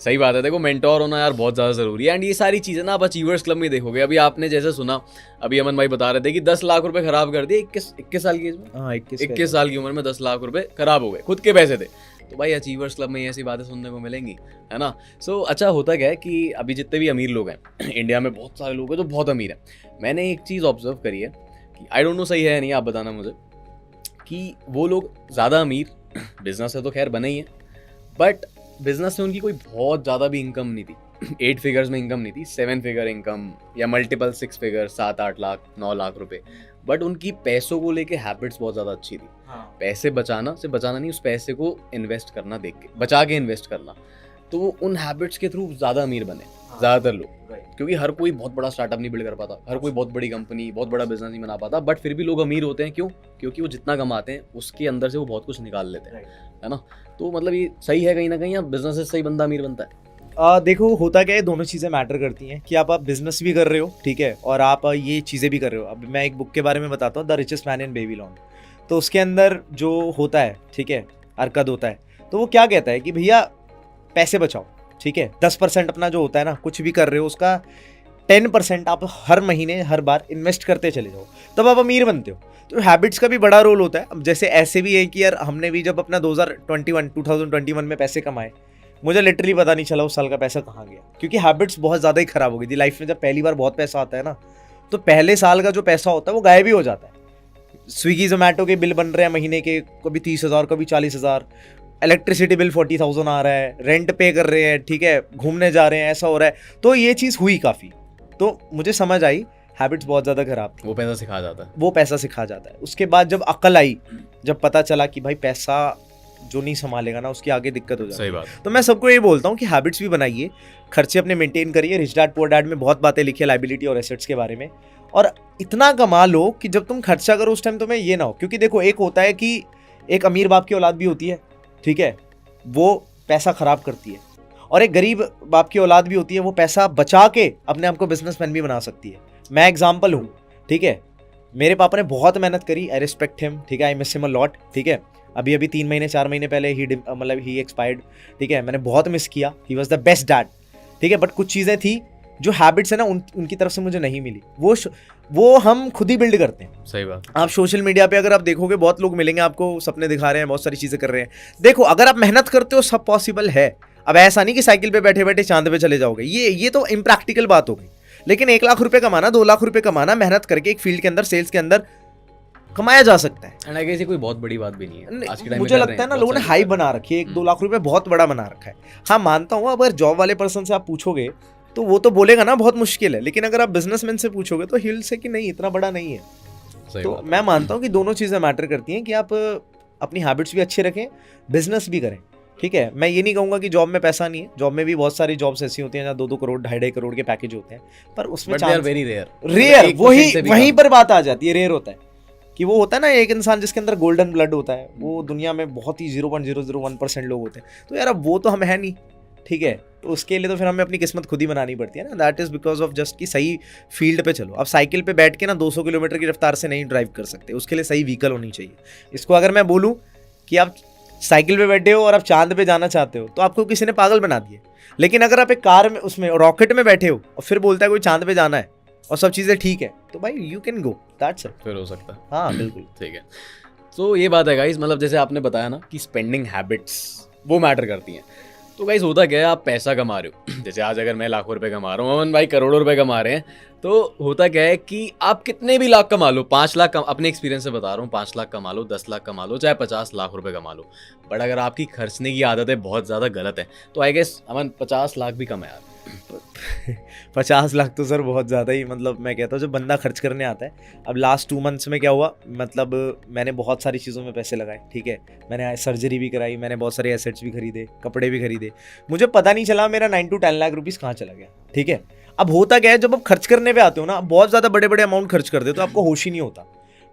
S2: सही बात है। देखो मेंटोर होना यार बहुत ज़्यादा ज़रूरी है। एंड ये सारी चीज़ें ना आप अचीवर्स क्लब में देखोगे। अभी आपने जैसे सुना, अभी अमन भाई बता रहे थे कि 10 लाख रुपए खराब कर दिए 21 साल की एज में।
S1: हाँ
S2: 21 साल की उम्र में 10 लाख रुपए खराब हो गए, खुद के पैसे थे। तो भाई अचीवर्स क्लब में ऐसी बातें सुनने को मिलेंगी, है ना। सो अच्छा होता क्या है कि अभी जितने भी अमीर लोग हैं इंडिया में, बहुत सारे लोग हैं जो बहुत अमीर हैं। मैंने एक चीज़ ऑब्जर्व करी है कि आई डोंट नो सही है या नहीं, आप बताना मुझे, कि वो लोग ज़्यादा अमीर, बिजनेस से तो खैर बने ही हैं, बट बिजनेस से उनकी कोई बहुत ज़्यादा भी इनकम नहीं थी। 8 फिगर्स में इनकम नहीं थी, 7 फिगर इनकम या मल्टीपल 6 फिगर, 7-8 लाख 9 लाख रुपए। बट उनकी पैसों को लेके हैबिट्स बहुत ज़्यादा अच्छी थी। पैसे बचाना से बचाना नहीं, उस पैसे को इन्वेस्ट करना, देख के बचा के इन्वेस्ट करना। तो वो उन हैबिट्स के थ्रू ज़्यादा अमीर बने ज़्यादातर लोग। क्योंकि हर कोई बहुत बड़ा स्टार्टअप नहीं बिल्ड कर पाता, हर कोई बहुत बड़ी कंपनी, बहुत बड़ा बिजनेस नहीं बना पाता, बट फिर भी लोग अमीर होते हैं। क्यों? क्योंकि वो जितना कमाते हैं उसके अंदर से वो बहुत कुछ निकाल लेते हैं, है ना। तो मतलब ये सही है कहीं ना कहीं, या बिजनेस से सही बंदा अमीर बनता है?
S1: देखो होता क्या है, दोनों चीज़ें मैटर करती हैं कि आप बिजनेस भी कर रहे हो, ठीक है, और आप ये चीज़ें भी कर रहे हो। अब मैं एक बुक के बारे में बताता हूँ, the richest man in Babylon. तो उसके अंदर जो होता है, ठीक है, अरकद होता है, तो वो क्या कहता है कि भैया पैसे बचाओ, ठीक है, 10% अपना जो होता है ना, कुछ भी कर रहे हो उसका 10% आप हर महीने हर बार इन्वेस्ट करते चले जाओ, तब आप अमीर बनते हो। तो हैबिट्स का भी बड़ा रोल होता है। अब जैसे ऐसे भी है कि यार हमने भी जब अपना 2021 में पैसे कमाए, मुझे लिटरली पता नहीं चला उस साल का पैसा कहाँ गया, क्योंकि हैबिट्स बहुत ज़्यादा ही खराब हो गई थी लाइफ में। जब पहली बार बहुत पैसा आता है ना, तो पहले साल का जो पैसा होता है वो गायब ही हो जाता है। स्विगी जोमेटो के बिल बन रहे हैं महीने के, कभी 30,000 कभी 40,000, इलेक्ट्रिसिटी बिल 40,000 आ रहा है, रेंट पे कर रहे हैं, ठीक है, घूमने जा रहे हैं, ऐसा हो रहा है। तो ये चीज़ हुई काफ़ी, तो मुझे समझ आई हैबिट्स बहुत ज़्यादा खराब थी।
S2: वो पैसा सिखा जाता है,
S1: वो पैसा सिखा जाता है। उसके बाद जब अकल आई, जब पता चला कि भाई पैसा जो नहीं संभालेगा ना उसकी आगे दिक्कत हो जाती है।
S2: सही बात।
S1: तो मैं सबको ये बोलता हूँ कि हैबिट्स भी बनाइए, खर्चे अपने मेंटेन करिए। रिच डैड पुअर डैड में बहुत बातें लिखी है लायबिलिटी और एसेट्स के बारे में, और इतना कमा लो कि जब तुम खर्चा करो उस टाइम तुम्हें ये ना हो। क्योंकि देखो एक होता है कि एक अमीर बाप की औलाद भी होती है, ठीक है, वो पैसा खराब करती है, और एक गरीब बाप की औलाद भी होती है, वो पैसा बचा के अपने आप को बिजनेसमैन भी बना सकती है। मैं एग्जाम्पल हूँ, ठीक है, मेरे पापा ने बहुत मेहनत करी, आई रिस्पेक्ट हिम, ठीक है, I miss him a lot, ठीक है। अभी 3 महीने 4 महीने पहले ही एक्सपायर्ड, ठीक है, मैंने बहुत मिस किया, he was the best dad, ठीक है। बट कुछ चीज़ें थी जो हैबिट्स है ना उनकी तरफ से मुझे नहीं मिली, वो हम खुद ही बिल्ड करते हैं।
S2: सही बात।
S1: आप सोशल मीडिया पे अगर आप देखोगे, बहुत लोग मिलेंगे आपको, सपने दिखा रहे हैं, बहुत सारी चीज़ें कर रहे हैं। देखो अगर आप मेहनत करते हो सब पॉसिबल है। अब ऐसा नहीं कि साइकिल पे बैठे बैठे चांद पे चले जाओगे, ये तो इम्प्रैक्टिकल बात हो गई। लेकिन 1 लाख रुपए कमाना, 2 लाख रुपए कमाना, मेहनत करके एक फील्ड के अंदर, सेल्स के अंदर कमाया जा सकता है।
S2: एंड आई गेस ये कोई बहुत बड़ी बात भी नहीं है आज के टाइम में।
S1: मुझे लगता है ना लोगों ने हाई बना रखी है, 1-2 लाख रुपए बहुत बड़ा बना रखा है। हाँ मानता हूँ, अगर जॉब वाले पर्सन से आप पूछोगे तो वो तो बोलेगा ना बहुत मुश्किल है, लेकिन अगर आप बिजनेसमैन से पूछोगे तो हिल से कि नहीं इतना बड़ा नहीं है। तो मैं मानता हूँ कि दोनों चीज़ें मैटर करती हैं कि आप अपनी हैबिट्स भी अच्छे रखें, बिजनेस भी करें, ठीक है। मैं ये नहीं कहूँगा कि जॉब में पैसा नहीं है, जॉब में भी बहुत सारी जॉब्स ऐसी होती हैं जहाँ 2-2 करोड़ 2.5 करोड़ के पैकेज होते हैं, पर उसमें
S2: वेरी
S1: रेयर वहीं पर बात आ जाती है। रेयर होता है कि वो होता है ना एक इंसान जिसके अंदर गोल्डन ब्लड होता है, वो दुनिया में बहुत ही 0.001% लोग होते हैं। तो यार अब वो तो हम है नहीं, ठीक है, तो उसके लिए तो फिर हमें अपनी किस्मत खुद ही बनानी पड़ती है ना। That is because of just कि सही फील्ड पे चलो। अब साइकिल पे बैठ के ना 200 किलोमीटर की रफ्तार से नहीं ड्राइव कर सकते, उसके लिए सही व्हीकल होनी चाहिए। इसको अगर मैं बोलूँ कि आप साइकिल पे बैठे हो और आप चांद पे जाना चाहते हो तो आपको किसी ने पागल बना दिया। लेकिन अगर आप एक कार में, उसमें रॉकेट में बैठे हो और फिर बोलता है कोई चांद पे जाना है और सब चीज़ें ठीक है, तो भाई you can go, that's it.
S2: फिर हो सकता है।
S1: हाँ बिल्कुल
S2: ठीक है। तो ये बात है गाइस, मतलब जैसे आपने बताया ना कि स्पेंडिंग हैबिट्स वो मैटर करती हैं। तो गाइस होता क्या है, आप पैसा कमा रहे हो, जैसे आज अगर मैं लाखों रुपए कमा रहा हूँ, अमन भाई करोड़ों रुपए कमा रहे हैं, तो होता क्या है कि आप कितने भी लाख कमा लो, 5 लाख अपने एक्सपीरियंस से बता रहा हूँ, 5 लाख कमा लो, 10 लाख कमा लो, चाहे 50 लाख रुपए कमा लो, बट अगर आपकी खर्चने की आदतें बहुत ज़्यादा गलत है तो आई गेस अमन 50 लाख भी कम है यार।
S1: 50 लाख तो सर बहुत ज़्यादा ही, मतलब मैं कहता हूँ जब बंदा खर्च करने आता है। अब लास्ट 2 मंथ्स में क्या हुआ, मतलब मैंने बहुत सारी चीज़ों में पैसे लगाए, ठीक है, मैंने सर्जरी भी कराई, मैंने बहुत सारे एसेट्स भी खरीदे, कपड़े भी खरीदे, मुझे पता नहीं चला मेरा 9 to 10 लाख रुपीज़ कहाँ चला गया, ठीक है। अब होता क्या है, जब आप खर्च करने पे आते हो ना, बहुत ज़्यादा बड़े बड़े अमाउंट खर्च कर दे तो आपको होश ही नहीं होता,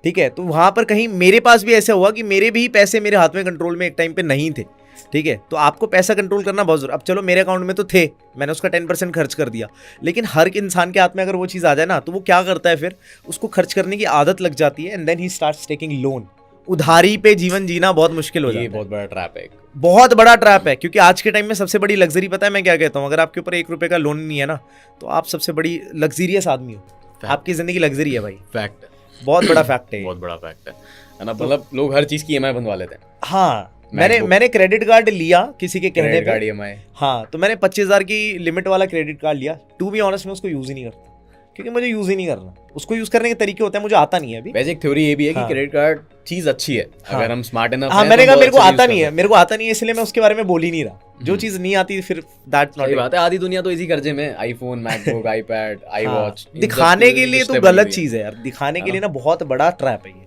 S1: ठीक है। तो वहाँ पर कहीं मेरे पास भी ऐसा हुआ कि मेरे भी पैसे मेरे हाथ में कंट्रोल में एक टाइम पे नहीं थे, ठीक है। तो आपको पैसा कंट्रोल करना बहुत जरूरी। अब चलो मेरे अकाउंट में तो थे, मैंने उसका 10% खर्च कर दिया, लेकिन हर इंसान के हाथ में अगर वो चीज़ आ जाए ना तो वो क्या करता है, फिर उसको खर्च करने की आदत लग जाती है, and then he starts taking loan, उधारी पे जीवन जीना बहुत मुश्किल हो
S2: ये
S1: जाता है।
S2: बहुत बड़ा ट्रैप है एक।
S1: बहुत बड़ा ट्रैप है, क्योंकि आज के टाइम में सबसे बड़ी लग्जरी पता है मैं क्या कहता हूँ, अगर आपके ऊपर 1 रुपए का लोन नहीं है ना, तो आप सबसे बड़ी लग्जरियस आदमी हो। आपकी जिंदगी लग्जरी है भाई,
S2: फैक्ट है,
S1: बहुत बड़ा फैक्ट है ये।
S2: बहुत बड़ा फैक्ट है ना। मतलब लोग हर चीज की ईएमआई बनवा लेते हैं।
S1: हाँ,
S2: MacBook,
S1: मैंने क्रेडिट कार्ड लिया किसी के कहने
S2: क्रेडिट
S1: पे।
S2: Card EMI.
S1: हाँ, तो मैंने 25,000 की लिमिट वाला क्रेडिट कार्ड लिया। टू बी ऑनेस्ट मैं उसको यूज ही नहीं करता, क्योंकि मुझे यूज ही नहीं करना। उसको यूज करने के तरीके होते हैं, मुझे आता नहीं है अभी।
S2: वैसे एक थ्योरी ये भी है कि
S1: हाँ।
S2: क्रेडिट कार्ड चीज अच्छी है,
S1: हाँ।
S2: अगर हम स्मार्ट इनफ
S1: हाँ, मैंने कहा मेरे को आता नहीं है, मेरे को आता नहीं है, इसलिए मैं उसके बारे में बोल ही नहीं रहा। जो चीज नहीं आती फिर दैट्स
S2: सही
S1: नॉट
S2: बात है। आधी दुनिया तो इसी कर्जे में, iPhone, MacBook, iPad, I watch.
S1: दिखाने के लिए तो गलत चीज है यार, दिखाने के लिए ना बहुत बड़ा ट्रैप है ये,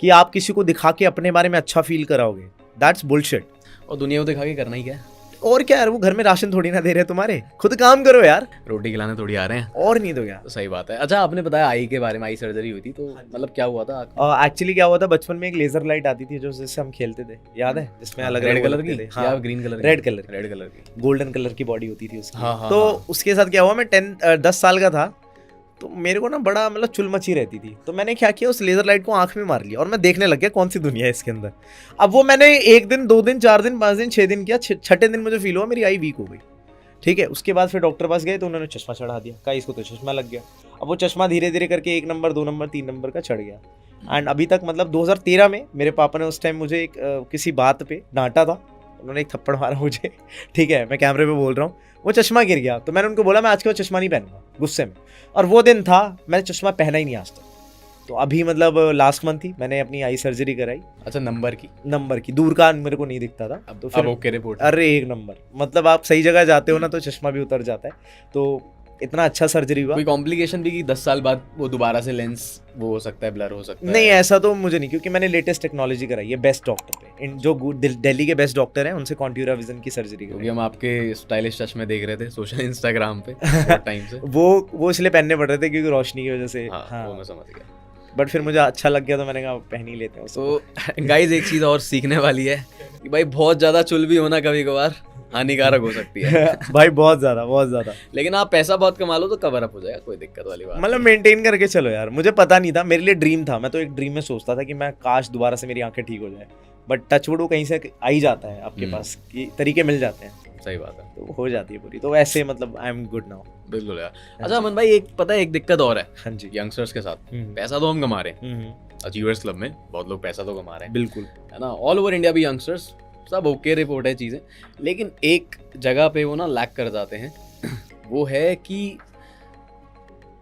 S1: कि आप किसी को दिखा के अपने बारे में अच्छा फील कराओगे। That's bullshit.
S2: और दुनिया को दिखा के करना ही क्या है?
S1: और क्या यार, वो घर में राशन थोड़ी ना दे रहे तुम्हारे, खुद काम करो यार,
S2: रोटी खिलाने थोड़ी आ रहे हैं।
S1: और नहीं तो क्या।
S2: तो सही बात है। अच्छा, आपने बताया आई के बारे में, आई सर्जरी हुई थी, तो मतलब क्या हुआ था?
S1: एक्चुअली क्या हुआ था, बचपन में एक लेजर लाइट आती थी जो जिससे हम खेलते थे, याद है? जिसमें अलग
S2: रेड
S1: अलग
S2: कलर की
S1: हाँ,
S2: या green colour?
S1: Red colour,
S2: red colour की,
S1: गोल्डन कलर की बॉडी होती थी उसकी।
S2: हाँ, हाँ,
S1: तो
S2: हाँ।
S1: उसके साथ क्या हुआ, मैं 10 साल का था, तो मेरे को ना बड़ा मतलब चुल मची रहती थी। तो मैंने क्या किया, उस लेजर लाइट को आंख में मार लिया और मैं देखने लग गया कौन सी दुनिया है इसके अंदर। अब वो मैंने 1 दिन 2 दिन 4 दिन 5 दिन 6 दिन किया, 6ठे दिन मुझे फील हुआ मेरी आई वीक हो गई। ठीक है, उसके बाद फिर डॉक्टर पास गए तो उन्होंने चश्मा चढ़ा दिया, कहा इसको तो चश्मा लग गया। अब वो चश्मा धीरे धीरे करके 1 नंबर 2 नंबर 3 नंबर का चढ़ गया। एंड अभी तक मतलब 2013 में मेरे पापा ने उस टाइम मुझे एक किसी बात पे डांटा था, उन्होंने एक थप्पड़ मारा मुझे। ठीक है, मैं कैमरे पे बोल रहा हूँ, वो चश्मा गिर गया। तो मैंने उनको बोला मैं आज के बाद चश्मा नहीं पहनूंगा, गुस्से में। और वो दिन था मैंने चश्मा पहना ही नहीं आज तक। तो अभी मतलब लास्ट मंथ ही मैंने अपनी आई सर्जरी कराई।
S2: अच्छा, नंबर की
S1: दूर का मेरे को नहीं दिखता था।
S2: अब
S1: तो
S2: फिर ओके रिपोर्ट।
S1: अरे 1 नंबर, मतलब आप सही जगह जाते हो ना तो चश्मा भी उतर जाता है। तो इतना अच्छा सर्जरी हुआ।
S2: कोई कॉम्प्लिकेशन भी कि 10 साल बाद वो दोबारा से लेंस वो हो सकता है, ब्लर हो सकता है?
S1: नहीं, ऐसा तो मुझे नहीं, क्योंकि मैंने लेटेस्ट टेक्नोलॉजी कराई है बेस्ट डॉक्टर पे। जो दिल्ली के बेस्ट डॉक्टर हैं उनसे कॉन्ट्यूरा विजन की सर्जरी
S2: क्योंकि
S1: कराई।
S2: हम आपके स्टाइलिश चश्मे देख रहे थे सोशल इंस्टाग्राम पे बहुत टाइम से।
S1: वो इसलिए पहनने पड़ रहे थे क्योंकि रोशनी की वजह से।
S2: हाँ, वो मैं समझ गया।
S1: बट फिर मुझे अच्छा लग गया तो मैंने कहा पहन ही लेते हैं उसको।
S2: तो गाइज एक चीज़ और सीखने वाली है कि भाई बहुत ज़्यादा चुल भी होना कभी कभार हानिकारक हो सकती है।
S1: भाई बहुत ज्यादा।
S2: लेकिन आप पैसा बहुत कमा लो तो कवर अप हो जाएगा, कोई दिक्कत वाली बात
S1: मतलब मेंटेन करके चलो यार। मुझे पता नहीं था, मेरे लिए ड्रीम था। मैं तो एक ड्रीम में सोचता था कि मैं काश दोबारा से मेरी आंखें ठीक हो जाए, बट टचवुड वो कहीं से आ ही जाता है आपके पास, कि तरीके मिल जाते हैं,
S2: नहीं। सही बात है,
S1: तो हो जाती है पूरी। तो ऐसे मतलब आई एम गुड नाउ।
S2: बिल्कुल यार। अच्छा अमन भाई, एक पता है एक दिक्कत और है
S1: हाँ जी।
S2: यंगस्टर्स के साथ।
S1: हम्म।
S2: पैसा तो हम कमा रहे हैं,
S1: हम्म,
S2: अचीवर्स क्लब में बहुत लोग पैसा तो कमा रहे हैं,
S1: बिल्कुल।
S2: है ना। ऑल ओवर इंडिया भी यंगस्टर्स सब ओके रिपोर्ट है चीज़ें, लेकिन एक जगह पे वो ना लैक कर जाते हैं। वो है कि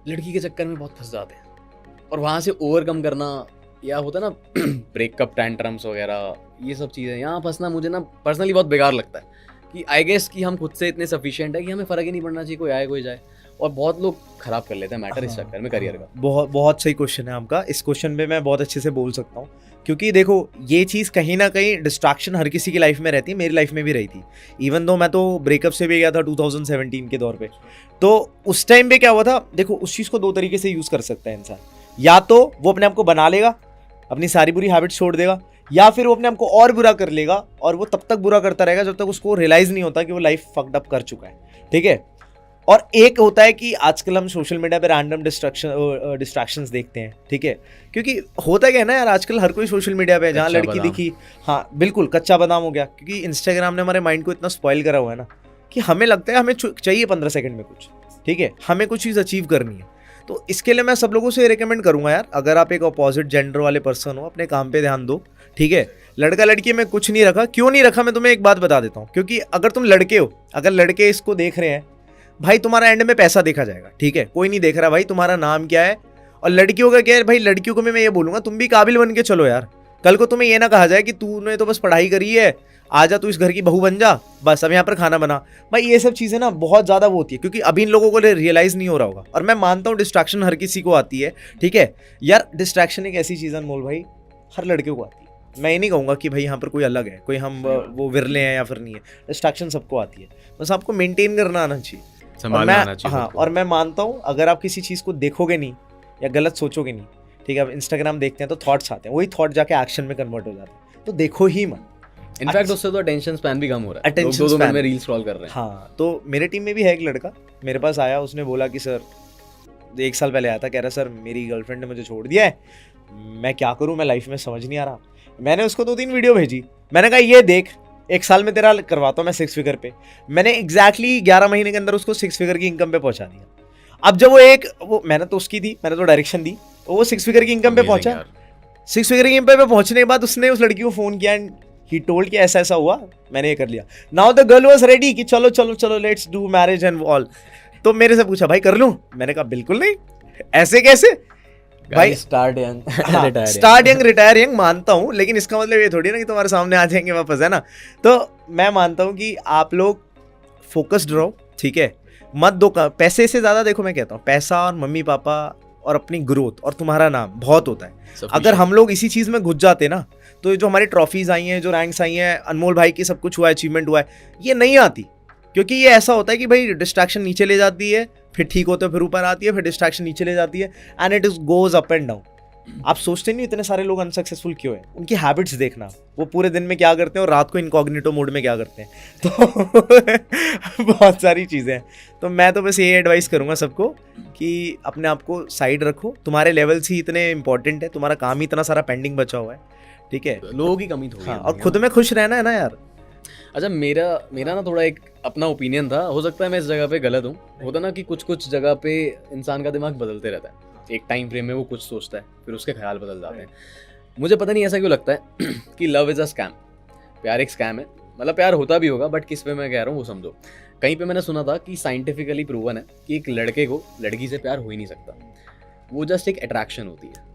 S2: लड़की के चक्कर में बहुत फंस जाते हैं और वहाँ से ओवरकम करना, या होता है ना ब्रेकअप टैंट्रम्स वगैरह, ये सब चीज़ें यहाँ फंसना मुझे ना पर्सनली बहुत बेकार लगता है। कि आई गेस कि हम खुद से इतने सफिशिएंट है कि हमें फ़र्क ही नहीं पड़ना चाहिए कोई आए कोई जाए, और बहुत लोग खराब कर लेते हैं मैटर इस चक्कर में करियर का।
S1: बहुत सही क्वेश्चन है आपका। इस क्वेश्चन पे मैं बहुत अच्छे से बोल सकता हूँ, क्योंकि देखो ये चीज़ कहीं ना कहीं डिस्ट्रैक्शन हर किसी की लाइफ में रहती है, मेरी लाइफ में भी रही थी। इवन दो मैं तो ब्रेकअप से भी गया था 2017 के दौर पे। तो उस टाइम पे क्या हुआ था, देखो उस चीज़ को 2 तरीके से यूज़ कर सकता है इंसान। या तो वो अपने आप को बना लेगा, अपनी सारी बुरी हैबिट्स छोड़ देगा, या फिर वो अपने आप को और बुरा कर लेगा और वो तब तक बुरा करता रहेगा जब तक उसको रियलाइज़ नहीं होता कि वो लाइफ फक्ड अप कर चुका है। ठीक है। और एक होता है कि आजकल हम सोशल मीडिया पे रैंडम डिस्ट्रैक्शंस देखते हैं। ठीक है, क्योंकि होता क्या है ना यार, आजकल हर कोई सोशल मीडिया पे है, जहाँ लड़की दिखी, हाँ बिल्कुल कच्चा बादाम हो गया। क्योंकि इंस्टाग्राम ने हमारे माइंड को इतना स्पॉइल करा हुआ है ना कि हमें लगता है हमें चाहिए 15 सेकंड में कुछ। ठीक है, हमें कुछ चीज़ अचीव करनी है। तो इसके लिए मैं सब लोगों से रिकमेंड करूंगा यार, अगर आप एक अपोजिट जेंडर वाले पर्सन हो, अपने काम पे ध्यान दो। ठीक है, लड़का लड़की में कुछ नहीं रखा। क्यों नहीं रखा, मैं तुम्हें एक बात बता देता हूँ। क्योंकि अगर तुम लड़के हो, अगर लड़के इसको देख रहे हैं, भाई तुम्हारा एंड में पैसा देखा जाएगा। ठीक है, कोई नहीं देख रहा भाई तुम्हारा नाम क्या है। और लड़कियों का क्या है भाई, लड़कियों को मैं ये बोलूंगा तुम भी काबिल बन के चलो यार। कल को तुम्हें ये ना कहा जाए कि तूने तो बस पढ़ाई करी है, आजा तू इस घर की बहू बन जा, बस अब यहाँ पर खाना बना। भाई ये सब चीज़ें ना बहुत ज़्यादा वो होती है, क्योंकि अभी इन लोगों को रियलाइज़ नहीं हो रहा होगा। और मैं मानता हूँ डिस्ट्रैक्शन हर किसी को आती है। ठीक है यार, डिस्ट्रैक्शन एक ऐसी चीज़ है अनमोल भाई, हर लड़के को आती है। मैं ये नहीं कहूँगा कि भाई यहाँ पर कोई अलग है, कोई हम वो विरले हैं या फिर नहीं है। डिस्ट्रैक्शन सबको आती है, बस आपको मेंटेन करना आना चाहिए,
S2: संभालना आना चाहिए।
S1: हाँ, और मैं मानता हूँ अगर आप किसी चीज़ को देखोगे नहीं या गलत सोचोगे नहीं, ठीक है, अब इंस्टाग्राम देखते हैं तो थॉट्स आते हैं, वही थॉट जाके एक्शन में कन्वर्ट हो जाते हैं। तो देखो ही मत।
S2: इनफैक्ट उससे तो अटेंशन स्पैन भी कम हो रहा है, लोग
S1: Attention
S2: 2 मिनट
S1: span।
S2: में रील स्क्रॉल कर रहे हैं।
S1: हाँ, तो मेरे टीम में भी है एक लड़का, मेरे पास आया, उसने बोला कि सर 1 साल पहले आया था, कह रहा सर मेरी गर्लफ्रेंड ने मुझे छोड़ दिया है, मैं क्या करूँ, मैं लाइफ में समझ नहीं आ रहा। मैंने उसको 2-3 वीडियो भेजी, मैंने कहा ये देख 1 साल में तेरा करवाता हूँ मैं 6 फिगर पे। मैंने एग्जैक्टली 11 महीने के अंदर उसको 6 फिगर की इनकम पे पहुंचा दिया। अब जब वो मैंने तो उसकी दी, मैंने तो डायरेक्शन दी, तो वो 6 फिगर की इनकम पे पहुंचा। 6 फिगर की इनकम पे पहुंचने के बाद उसने उस लड़की को फोन किया एंड ही टोल्ड कि ऐसा ऐसा हुआ, मैंने ये कर लिया। Now the girl was ready कि चलो चलो चलो let's do marriage and all. तो मेरे से पूछा भाई कर लूं, मैंने कहा बिल्कुल नहीं, ऐसे कैसे भाई।
S2: Start young
S1: start young retire young मानता हूँ, लेकिन इसका मतलब ये थोड़ी ना कि तुम्हारे सामने आ जाएंगे वापस, है ना। तो मैं मानता हूँ कि आप लोग फोकस्ड रहो, ठीक है, मत दो पैसे से ज्यादा। देखो मैं कहता हूँ पैसा और मम्मी पापा और अपनी ग्रोथ और तुम्हारा नाम बहुत होता है। अगर हम लोग इसी चीज में घुस जाते ना, तो जो हमारी ट्रॉफीज आई हैं, जो रैंक्स आई हैं, अनमोल भाई की सब कुछ हुआ है, अचीवमेंट हुआ है, ये नहीं आती। क्योंकि ये ऐसा होता है कि भाई डिस्ट्रैक्शन नीचे ले जाती है, फिर ठीक होते फिर ऊपर आती है, फिर डिस्ट्रैक्शन नीचे ले जाती है, and it is goes up and down. आप सोचते नहीं इतने सारे लोग अनसक्सेसफुल क्यों है? उनकी हैबिट्स देखना, वो पूरे दिन में क्या करते हैं और रात को इनकॉग्निटो मोड में क्या करते हैं। तो बहुत सारी चीज़ें हैं। तो मैं तो बस ये एडवाइस करूंगा सबको कि अपने आप को साइड रखो, तुम्हारे लेवल्स ही इतने इंपॉर्टेंट है, तुम्हारा काम ही इतना सारा पेंडिंग बचा हुआ है, ठीक है।
S2: लोगों की कमी थोड़ी
S1: हाँ, और खुद में खुश रहना है ना यार।
S2: अच्छा, मेरा ना थोड़ा एक अपना ओपिनियन था, हो सकता है मैं इस जगह पे गलत हूँ। होता ना कि कुछ जगह पे इंसान का दिमाग बदलते रहता है, एक टाइम फ्रेम में वो कुछ सोचता है, फिर उसके ख्याल बदल जाते हैं। मुझे पता नहीं ऐसा क्यों लगता है कि लव इज़ अ स्कैम, प्यार एक स्कैम है। मतलब प्यार होता भी होगा, बट किस पे मैं कह रहा हूँ वो समझो। कहीं पे मैंने सुना था कि साइंटिफिकली प्रूवन है कि एक लड़के को लड़की से प्यार हो ही नहीं सकता, वो जस्ट एक अट्रैक्शन होती है।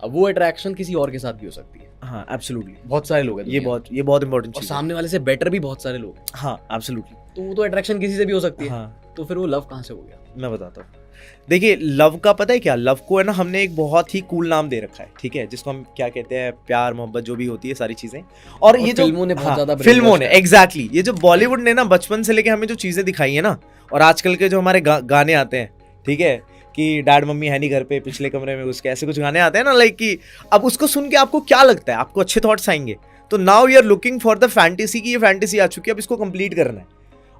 S2: अब वो अट्रैक्शन किसी और के साथ भी हो सकती है।
S1: हाँ एब्सोल्युटली,
S2: बहुत सारे लोग हैं,
S1: ये बहुत इंपॉर्टेंट
S2: और
S1: चीज़ है।
S2: सामने वाले से बेटर भी बहुत सारे लोग हैं।
S1: हाँ एब्सोल्युटली,
S2: तो वो तो अट्रैक्शन किसी से भी हो सकती है।
S1: हाँ
S2: तो फिर वो लव कहाँ से हो गया?
S1: मैं बताता हूँ। देखिए लव का पता है क्या, लव को है ना हमने एक बहुत ही कूल नाम दे रखा है, ठीक है, जिसको हम क्या कहते हैं, प्यार मोहब्बत जो भी होती है सारी चीजें। और ये जो
S2: फिल्मों ने बहुत ज्यादा
S1: फिल्मों ने एग्जैक्टली, ये जो बॉलीवुड ने ना बचपन से लेके हमें जो चीजें दिखाई है ना, और आजकल के जो हमारे गाने आते हैं, ठीक है, कि डैड मम्मी है नहीं घर पे, पिछले कमरे में उसके, ऐसे कुछ गाने आते हैं ना, लाइक कि अब उसको सुन के आपको क्या लगता है, आपको अच्छे थॉट्स आएंगे। तो now you are looking for the fantasy की ये फैंटेसी आ चुकी है, अब इसको कंप्लीट करना है।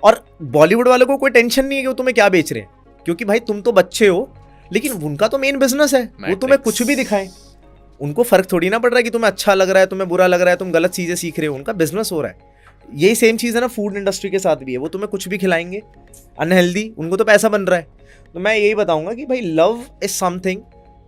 S1: और बॉलीवुड वालों को कोई टेंशन नहीं है कि वो तुम्हें क्या बेच रहे हैं, क्योंकि भाई तुम तो बच्चे हो, लेकिन उनका तो मेन बिजनेस है, वो तुम्हें कुछ भी दिखाएं, उनको फर्क थोड़ी ना पड़ रहा है कि तुम्हें अच्छा लग रहा है, तुम्हें बुरा लग रहा है, तुम गलत चीजें सीख रहे हो, उनका बिजनेस हो रहा है। यही सेम चीज है ना फूड इंडस्ट्री के साथ भी है, वो तुम्हें कुछ भी खिलाएंगे अनहेल्दी, उनको तो पैसा बन रहा है। तो मैं यही बताऊंगा कि भाई लव इज समथिंग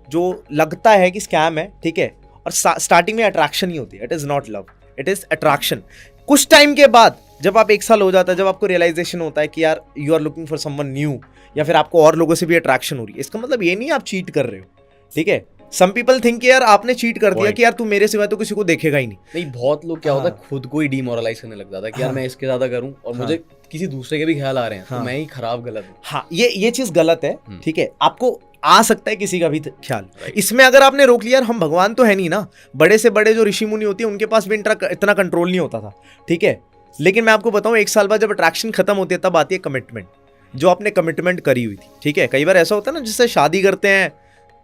S1: जो लगता है कि स्कैम है, ठीक है, और स्टार्टिंग में अट्रैक्शन ही होती है, it is not love, it is attraction. कुछ टाइम के बाद जब आप 1 साल हो जाता है, जब आपको रियलाइजेशन होता है कि यार you are looking for someone new, या फिर आपको और लोगों से भी अट्रैक्शन हो रही है, इसका मतलब ये नहीं आप चीट कर रहे हो, ठीक है। सम पीपल थिंक यार आपने चीट कर दिया कि यार तू मेरे सिवा तो किसी को देखेगा ही नहीं।
S2: बहुत लोग क्या होता है, खुद को ही डिमोरलाइज करने लग जाता है कि यार मैं इसके ज्यादा करूं और मुझे किसी दूसरे के भी ख्याल आ रहे हैं, तो मैं ही खराब गलत हूं।
S1: हाँ, ये चीज गलत है, ठीक है। आपको आ सकता है किसी का भी ख्याल, इसमें अगर आपने रोक लिया, हम भगवान तो है नहीं ना, बड़े से बड़े जो ऋषि मुनि होती है उनके पास भी इतना कंट्रोल नहीं होता था, ठीक है। लेकिन मैं आपको बताऊं, 1 साल बाद जब अट्रैक्शन खत्म होती है, तब आती है कमिटमेंट, जो आपने कमिटमेंट करी हुई थी, ठीक है। कई बार ऐसा होता है ना, जिससे शादी करते हैं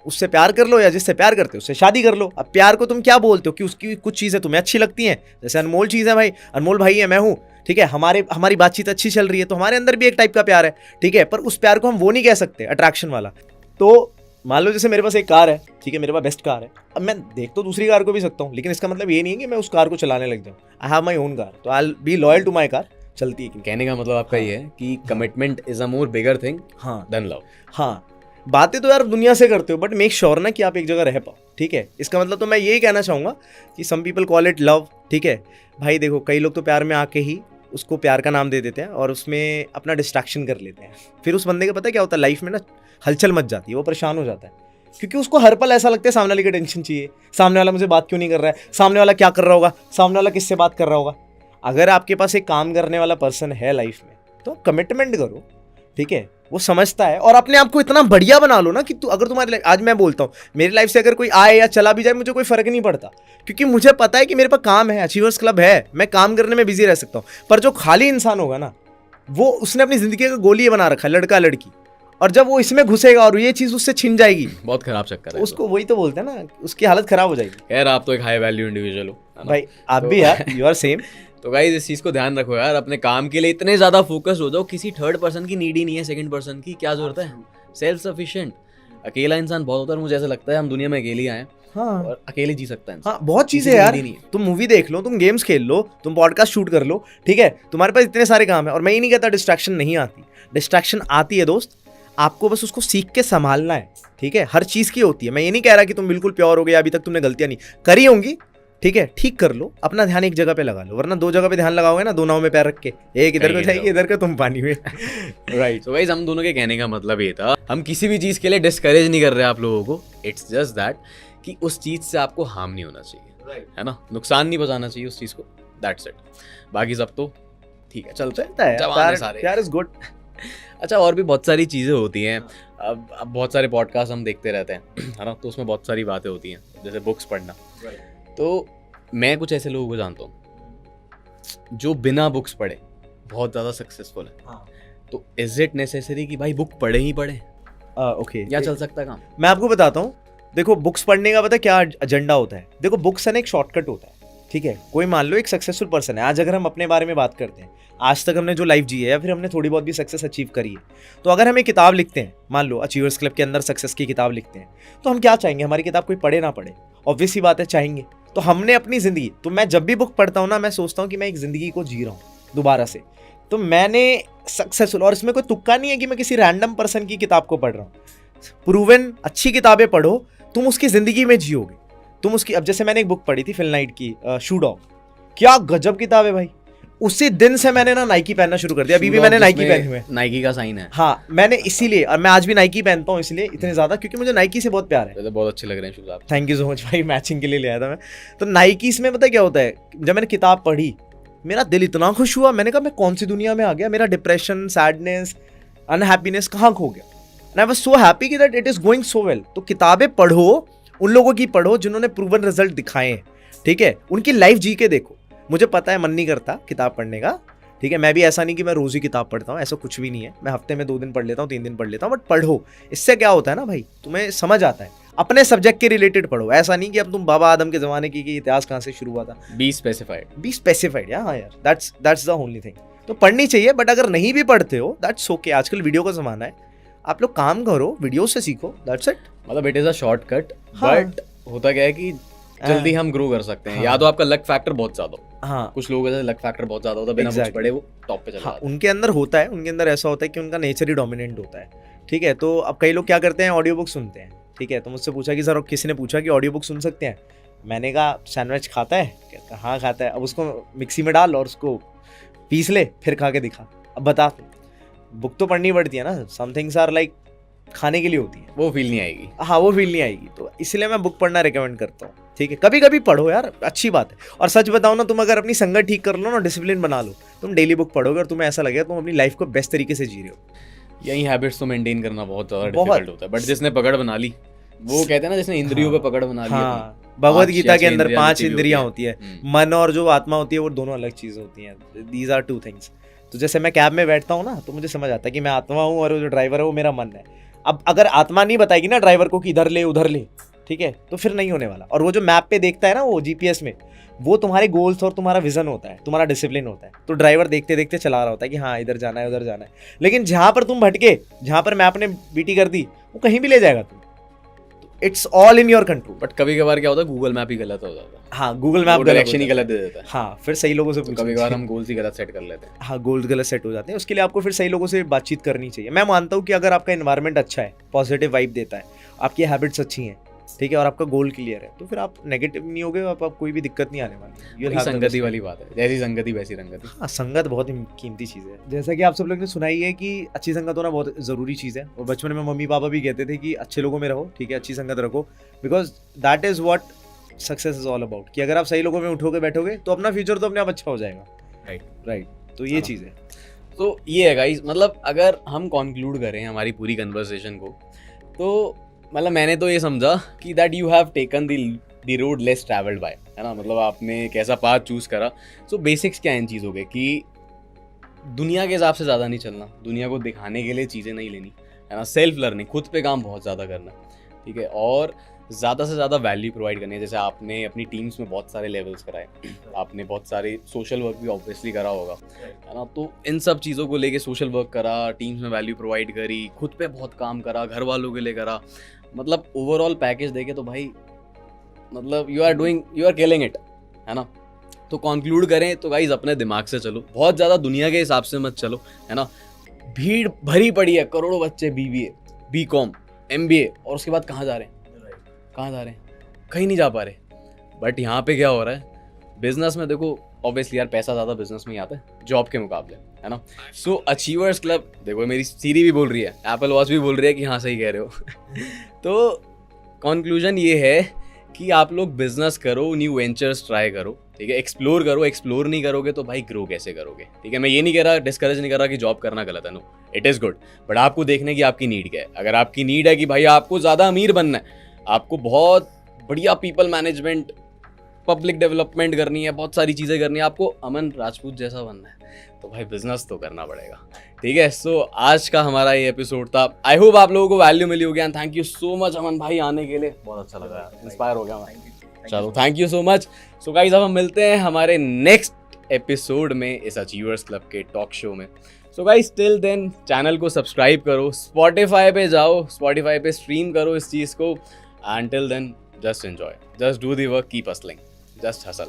S1: उससे प्यार कर लो, या जिससे प्यार करते हो उससे शादी कर लो। अब प्यार को तुम क्या बोलते हो कि उसकी कुछ चीज़ें तुम्हें अच्छी लगती हैं, जैसे अनमोल चीज़ है भाई, अनमोल भाई है, मैं हूँ, ठीक है, हमारी बातचीत अच्छी चल रही है, तो हमारे अंदर भी एक टाइप का प्यार है, ठीक है। पर उस प्यार को हम वो नहीं कह सकते अट्रैक्शन वाला। तो मान लो जैसे मेरे पास एक कार है, ठीक है, मेरे पास बेस्ट कार है, अब मैं देख तो दूसरी कार को भी सकता हूँ, लेकिन इसका मतलब ये नहीं है कि मैं उस कार को चलाने लग जाऊँ। I have my own car, तो I will be loyal to my car, चलती है।
S2: कहने का मतलब आपका ये है कि commitment is a more bigger thing than love.
S1: हाँ, बातें तो यार दुनिया से करते हो, बट मेक श्योर ना कि आप एक जगह रह पाओ, ठीक है। इसका मतलब तो मैं यही कहना चाहूँगा कि some people call it love, ठीक है। भाई देखो, कई लोग तो प्यार में आके ही उसको प्यार का नाम दे देते हैं और उसमें अपना डिस्ट्रैक्शन कर लेते हैं। फिर उस बंदे का पता है क्या होता है, लाइफ में ना हलचल मच जाती है, वो परेशान हो जाता है, क्योंकि उसको हर पल ऐसा लगता है सामने वाले की टेंशन चाहिए, सामने वाला मुझे बात क्यों नहीं कर रहा है, सामने वाला क्या कर रहा होगा, सामने वाला किससे बात कर रहा होगा। अगर आपके पास एक काम करने वाला पर्सन है लाइफ में, तो कमिटमेंट करो, ठीक है, वो समझता है। और अपने आप को इतना बढ़िया बना लो ना कि अगर तुम्हारी, आज मैं बोलता हूँ मेरी लाइफ से अगर कोई आए या चला भी जाए, मुझे कोई फर्क नहीं पड़ता, क्योंकि मुझे पता है कि मेरे पास काम है, अचीवर्स क्लब है, मैं काम करने में बिजी रह सकता हूँ। पर जो खाली इंसान होगा ना, वो उसने अपनी जिंदगी का गोली बना रखा है, लड़का लड़की, और जब वो इसमें घुसेगा और ये चीज उससे छिन जाएगी,
S2: बहुत खराब चक्कर है
S1: उसको, वही तो बोलते हैं ना, उसकी हालत खराब हो जाएगी।
S2: खैर, आप तो एक हाई वैल्यू इंडिविजुअल हो
S1: भाई, आप भी यार, यू आर सेम।
S2: तो गाइस, इस चीज को ध्यान रखो यार, अपने काम के लिए इतने ज्यादा फोकस हो जाओ, किसी थर्ड पर्सन की नीड ही नहीं है, सेकंड पर्सन की क्या जरूरत है, सेल्फ सफिशिएंट। अकेला इंसान बहुत होता है, मुझे ऐसा लगता है हम दुनिया में अकेले आए हैं,
S1: हाँ
S2: और अकेले जी सकता है इंसान।
S1: हाँ बहुत
S2: किसी
S1: चीजें
S2: की
S1: यार,
S2: नीड नहीं है।
S1: तुम मूवी देख लो, तुम गेम्स खेल लो, तुम पॉडकास्ट शूट कर लो, ठीक है, तुम्हारे पास इतने सारे काम है। और मैं ये नहीं कहता डिस्ट्रैक्शन नहीं आती, डिस्ट्रैक्शन आती है दोस्त, आपको बस उसको सीख के संभालना है, ठीक है। हर चीज की होती है, मैं ये नहीं कह रहा कि तुम बिल्कुल प्योर हो गए, अभी तक तुमने गलतियां नहीं करी होंगी, ठीक है, ठीक कर लो, अपना ध्यान एक जगह पे लगा लो, वरना दो जगह पे ध्यान लगाओगे ना, दो नाव में पैर रख के, एक इधर को
S2: कहीं
S1: जाएगी, इधर को तुम पानी में।
S2: राइट। सो गाइस, हम दोनों के कहने का मतलब ये था, हम किसी भी चीज के लिए डिस्करेज नहीं कर रहे आप लोगों को, इट्स जस्ट दैट कि उस चीज से आपको हार्म नहीं होना चाहिए, है ना, नुकसान नहीं पहुंचाना चाहिए उस चीज को, दैट्स इट। बाकी सब तो ठीक है, चलता
S1: चलता है
S2: जवान है सारे।
S1: प्यार इज गुड। अच्छा,
S2: और भी बहुत सारी चीज़ें होती हैं। अब बहुत सारे पॉडकास्ट हम देखते रहते हैं, है ना, तो उसमें बहुत सारी बातें होती हैं, जैसे बुक्स पढ़ना। तो मैं कुछ ऐसे लोगों को जानता हूँ जो बिना बुक्स पढ़े बहुत ज़्यादा सक्सेसफुल है। तो इज इट नेसेसरी कि भाई बुक पढ़े ही पढ़े,
S1: ओके,
S2: या चल सकता है काम?
S1: मैं आपको बताता हूँ। देखो, बुक्स पढ़ने का पता है क्या एजेंडा होता है? देखो, बुक्स है ना एक शॉर्टकट होता है, ठीक है। कोई मान लो एक सक्सेसफुल पर्सन है, आज अगर हम अपने बारे में बात करते हैं, आज तक हमने जो लाइफ जी है या फिर हमने थोड़ी बहुत भी सक्सेस अचीव करी है, तो अगर हम एक किताब लिखते हैं, मान लो अचीवर्स क्लब के अंदर सक्सेस की किताब लिखते हैं, तो हम क्या चाहेंगे? हमारी किताब कोई पढ़े ना पढ़े, ऑब्वियस सी बात है, चाहेंगे। तो हमने अपनी जिंदगी, तो मैं जब भी बुक पढ़ता हूँ ना, मैं सोचता हूँ कि मैं एक जिंदगी को जी रहा हूँ दोबारा से। तो मैंने सक्सेसफुल, और इसमें कोई तुक्का नहीं है कि मैं किसी रैंडम पर्सन की किताब को पढ़ रहा हूँ, प्रूवन अच्छी किताबें पढ़ो, तुम उसकी जिंदगी में जियोगे, तुम उसकी। अब जैसे मैंने एक बुक पढ़ी थी फिल नाइट की, शू डॉग, क्या गजब किताब है भाई। उसी दिन से मैंने ना नाइकी पहनना शुरू कर दिया, अभी भी मैंने नाइकी पहने हुए हैं।
S2: नाइकी का साइन है।
S1: हाँ, मैंने इसीलिए, और मैं आज भी नाइकी पहनता हूँ, इसलिए इतने ज्यादा, क्योंकि मुझे नाइकी से बहुत प्यार है।
S2: वैसे बहुत अच्छे लग रहे हैं शूज आप।
S1: थैंक यू सो मच भाई, मैचिंग के लिए ले आया था मैं। तो नाइकी इसमें पता है क्या होता है, जब मैंने किताब पढ़ी, मेरा दिल इतना खुश हुआ, मैंने कहा मैं कौन सी दुनिया में आ गया, मेरा डिप्रेशन, सैडनेस, अनहैप्पीनेस कहाँ खो गया। And I was so happy कि that it is going so well. तो किताबें पढ़ो, उन लोगों की पढ़ो जिन्होंने प्रूवन रिजल्ट दिखाए हैं, ठीक है, उनकी लाइफ जी के देखो। मुझे पता है मन नहीं करता किताब पढ़ने का, ठीक है, मैं भी ऐसा नहीं कि मैं रोज ही किताब पढ़ता हूँ, ऐसा कुछ भी नहीं है, मैं हफ्ते में 2 दिन पढ़ लेता हूँ, 3 दिन पढ़ लेता हूँ, बट पढ़ो। इससे क्या होता है ना भाई, तुम्हें समझ आता है, अपने सब्जेक्ट के रिलेटेड पढ़ो, ऐसा नहीं कि अब तुम बाबा आदम के जमाने की कि इतिहास कहाँ से शुरू हुआ था।
S2: बी स्पेसिफाइड,
S1: हाँ यार, दैट्स द ओनली थिंग। तो पढ़नी चाहिए, बट अगर नहीं भी पढ़ते हो दैट्स ओके, आजकल वीडियो का जमाना है, आप लोग काम करो, वीडियो से सीखो, दैट्स इट।
S2: मतलब इट इज अ शॉर्टकट,
S1: हाँ।
S2: बट होता क्या है कि जल्दी हम ग्रो कर सकते हैं।
S1: हाँ।
S2: या तो आपका लक फैक्टर बहुत ज्यादा हो,
S1: हाँ,
S2: कुछ लोगों का लक फैक्टर बहुत ज्यादा होता है, बिना बुक्स
S1: Exactly.
S2: पढ़े वो टॉप पे चला
S1: हाँ,
S2: जाता है।
S1: उनके अंदर होता है, उनके अंदर ऐसा होता है कि उनका नेचर ही डोमिनेंट होता है, ठीक है। तो अब कई लोग क्या करते हैं, ऑडियो बुक सुनते हैं, ठीक है। तो मुझसे पूछा कि सर, किसी ने पूछा कि ऑडियो बुक सुन सकते हैं, मैंने कहा सैंडविच खाता है, कहता हाँ खाता है, अब उसको मिक्सी में डाल और उसको पीस ले, फिर खा के दिखा, अब बता। बुक तो पढ़नी पड़ती है ना, सम थिंग्स आर लाइक खाने के लिए होती है,
S2: वो फील नहीं आएगी।
S1: हाँ वो फील नहीं आएगी, तो इसलिए मैं बुक पढ़ना रिकमेंड करता हूँ, ठीक है। कभी कभी पढ़ो यार, अच्छी बात है। और सच बताओ ना, तुम अगर अपनी संगत ठीक कर लो ना, डिसिप्लिन बना लो, तुम डेली बुक पढ़ोगे और तुम्हें ऐसा लगेगा तुम अपनी लाइफ को बेस्ट तरीके से जी रहे हो।
S2: यही हैबिट्स तो मेंटेन करना बहुत ज्यादा
S1: बहुत।
S2: डिफिकल्ट होता है, बट जिसने पकड़ बना ली, वो कहते हैं ना, जिसने इंद्रियों पे पकड़ बना ली अपनी।
S1: हाँ, भगवत गीता के अंदर 5
S2: जितनी भी
S1: इंद्रियां
S2: होती
S1: होती
S2: है।
S1: है, मन और जो आत्मा होती है वो दोनों अलग चीज होती हैं, दीज आर 2 थिंग्स। तो जैसे मैं कैब में बैठता हूँ ना, तो मुझे समझ आता है कि मैं आत्मा हूँ और वो जो ड्राइवर है वो मेरा मन है। अब अगर आत्मा नहीं बताएगी ना ड्राइवर को कि इधर ले उधर ले, ठीक है, तो फिर नहीं होने वाला। और वो जो मैप पे देखता है ना, वो जीपीएस में, वो तुम्हारे गोल्स और तुम्हारा विजन होता है, तुम्हारा डिसिप्लिन होता है। तो ड्राइवर देखते देखते चला रहा होता है कि हाँ इधर जाना है उधर जाना है, लेकिन जहां पर तुम भटके, जहां पर मैप ने बीटी कर दी, वो कहीं भी ले जाएगा तुम। It's all in your control.
S2: But कभी कभार क्या होता है, गूगल मैप ही गलत हो जाता है,
S1: हाँ, गूगल मैप
S2: डायरेक्शन ही गलत दे देता है।
S1: हाँ, फिर सही लोगों से
S2: तो
S1: पूछना
S2: कभी कभार
S1: चाहिए।
S2: हम गोल्स ही गलत सेट कर लेते हैं।
S1: हाँ, गोल्स गलत सेट हो जाते हैं, उसके लिए आपको फिर सही लोगों से बातचीत करनी चाहिए। मैं मानता हूँ कि अगर आपका एनवायरनमेंट अच्छा है, पॉजिटिव वाइब देता है, आपकी हैबिट्स अच्छी हैं, ठीक है, और आपका गोल क्लियर है, तो फिर आप नेगेटिव नहीं होगे, आप कोई भी दिक्कत नहीं आने वाली।
S2: वही संगति वाली बात है, जैसी संगति वैसी रंगति।
S1: हाँ, संगत बहुत ही कीमती चीज़ है। जैसा कि आप सब लोग ने सुना ही है कि अच्छी संगत होना बहुत ज़रूरी चीज़ है, और बचपन में मम्मी पापा भी कहते थे कि अच्छे लोगों में रहो, ठीक है, अच्छी संगत रखो, because that is what success is all about, कि अगर आप सही लोगों में उठोगे बैठोगे तो अपना फ्यूचर तो अपने आप अच्छा हो जाएगा। राइट, तो ये चीज़ है।
S2: तो ये है गाइस, मतलब अगर हम कंक्लूड करें हमारी पूरी कन्वर्सेशन को, तो मतलब मैंने तो ये समझा कि that you have taken the road less travelled bye, है ना, मतलब आपने कैसा पाथ चूज करा। सो बेसिक्स क्या इन चीज़ों के, कि दुनिया के हिसाब से ज़्यादा नहीं चलना, दुनिया को दिखाने के लिए चीज़ें नहीं लेनी, है ना, सेल्फ लर्निंग, खुद पे काम बहुत ज़्यादा करना, ठीक है, और ज़्यादा से ज़्यादा वैल्यू प्रोवाइड करनी है। जैसे आपने अपनी टीम्स में बहुत सारे लेवल्स कराए, आपने बहुत सारे सोशल वर्क भी ऑब्वियसली करा होगा, है ना, तो इन सब चीज़ों को लेके सोशल वर्क करा, टीम्स में वैल्यू प्रोवाइड करी, खुद पे बहुत काम करा, घर वालों के लिए करा, मतलब ओवरऑल पैकेज देके तो भाई मतलब यू आर किलिंग इट, है ना। तो कंक्लूड करें तो गाइज अपने दिमाग से चलो, बहुत ज़्यादा दुनिया के हिसाब से मत चलो, है ना। भीड़ भरी पड़ी है, करोड़ों बच्चे BBA, BCom, MBA, और उसके बाद कहाँ जा रहे हैं, कहाँ जा रहे हैं, कहीं नहीं जा पा रहे। बट यहाँ पे क्या हो रहा है, बिजनेस में देखो ऑब्वियसली यार पैसा ज़्यादा बिजनेस में ही आता है जॉब के मुकाबले, है ना। सो अचीवर्स क्लब, देखो मेरी सीरी भी बोल रही है, एप्पल वॉच भी बोल रही है कि हाँ सही कह रहे हो तो कंक्लूजन ये है कि आप लोग बिजनेस करो, न्यू वेंचर्स ट्राई करो, ठीक है, एक्सप्लोर करो। एक्सप्लोर नहीं करोगे तो भाई ग्रो कैसे करोगे, ठीक है। मैं ये नहीं कह रहा, डिस्करेज नहीं कर रहा कि जॉब करना गलत है, no, it is good, but आपको देखने की आपकी नीड क्या है। अगर आपकी नीड है कि भाई आपको ज़्यादा अमीर बनना है, आपको बहुत बढ़िया पीपल मैनेजमेंट, पब्लिक डेवलपमेंट करनी है, बहुत सारी चीज़ें करनी है, आपको अमन राजपूत जैसा बनना है, तो भाई बिजनेस तो करना पड़ेगा, ठीक है। सो आज का हमारा ये एपिसोड था। आई होप आप लोगों को वैल्यू मिली होगी and thank you so much Aman भाई आने के लिए, बहुत अच्छा लगा, इंस्पायर हो गया मैं। चलो thank you so much. So guys अब हम मिलते हैं हमारे नेक्स्ट एपिसोड में इस अचीवर्स क्लब के टॉक शो में। So guys till then channel को सब्सक्राइब करो, स्पॉटिफाई पे जाओ, स्पॉटिफाई पे स्ट्रीम करो इस चीज़ को, and till then just enjoy, just do the work, keep hustling, just hustle.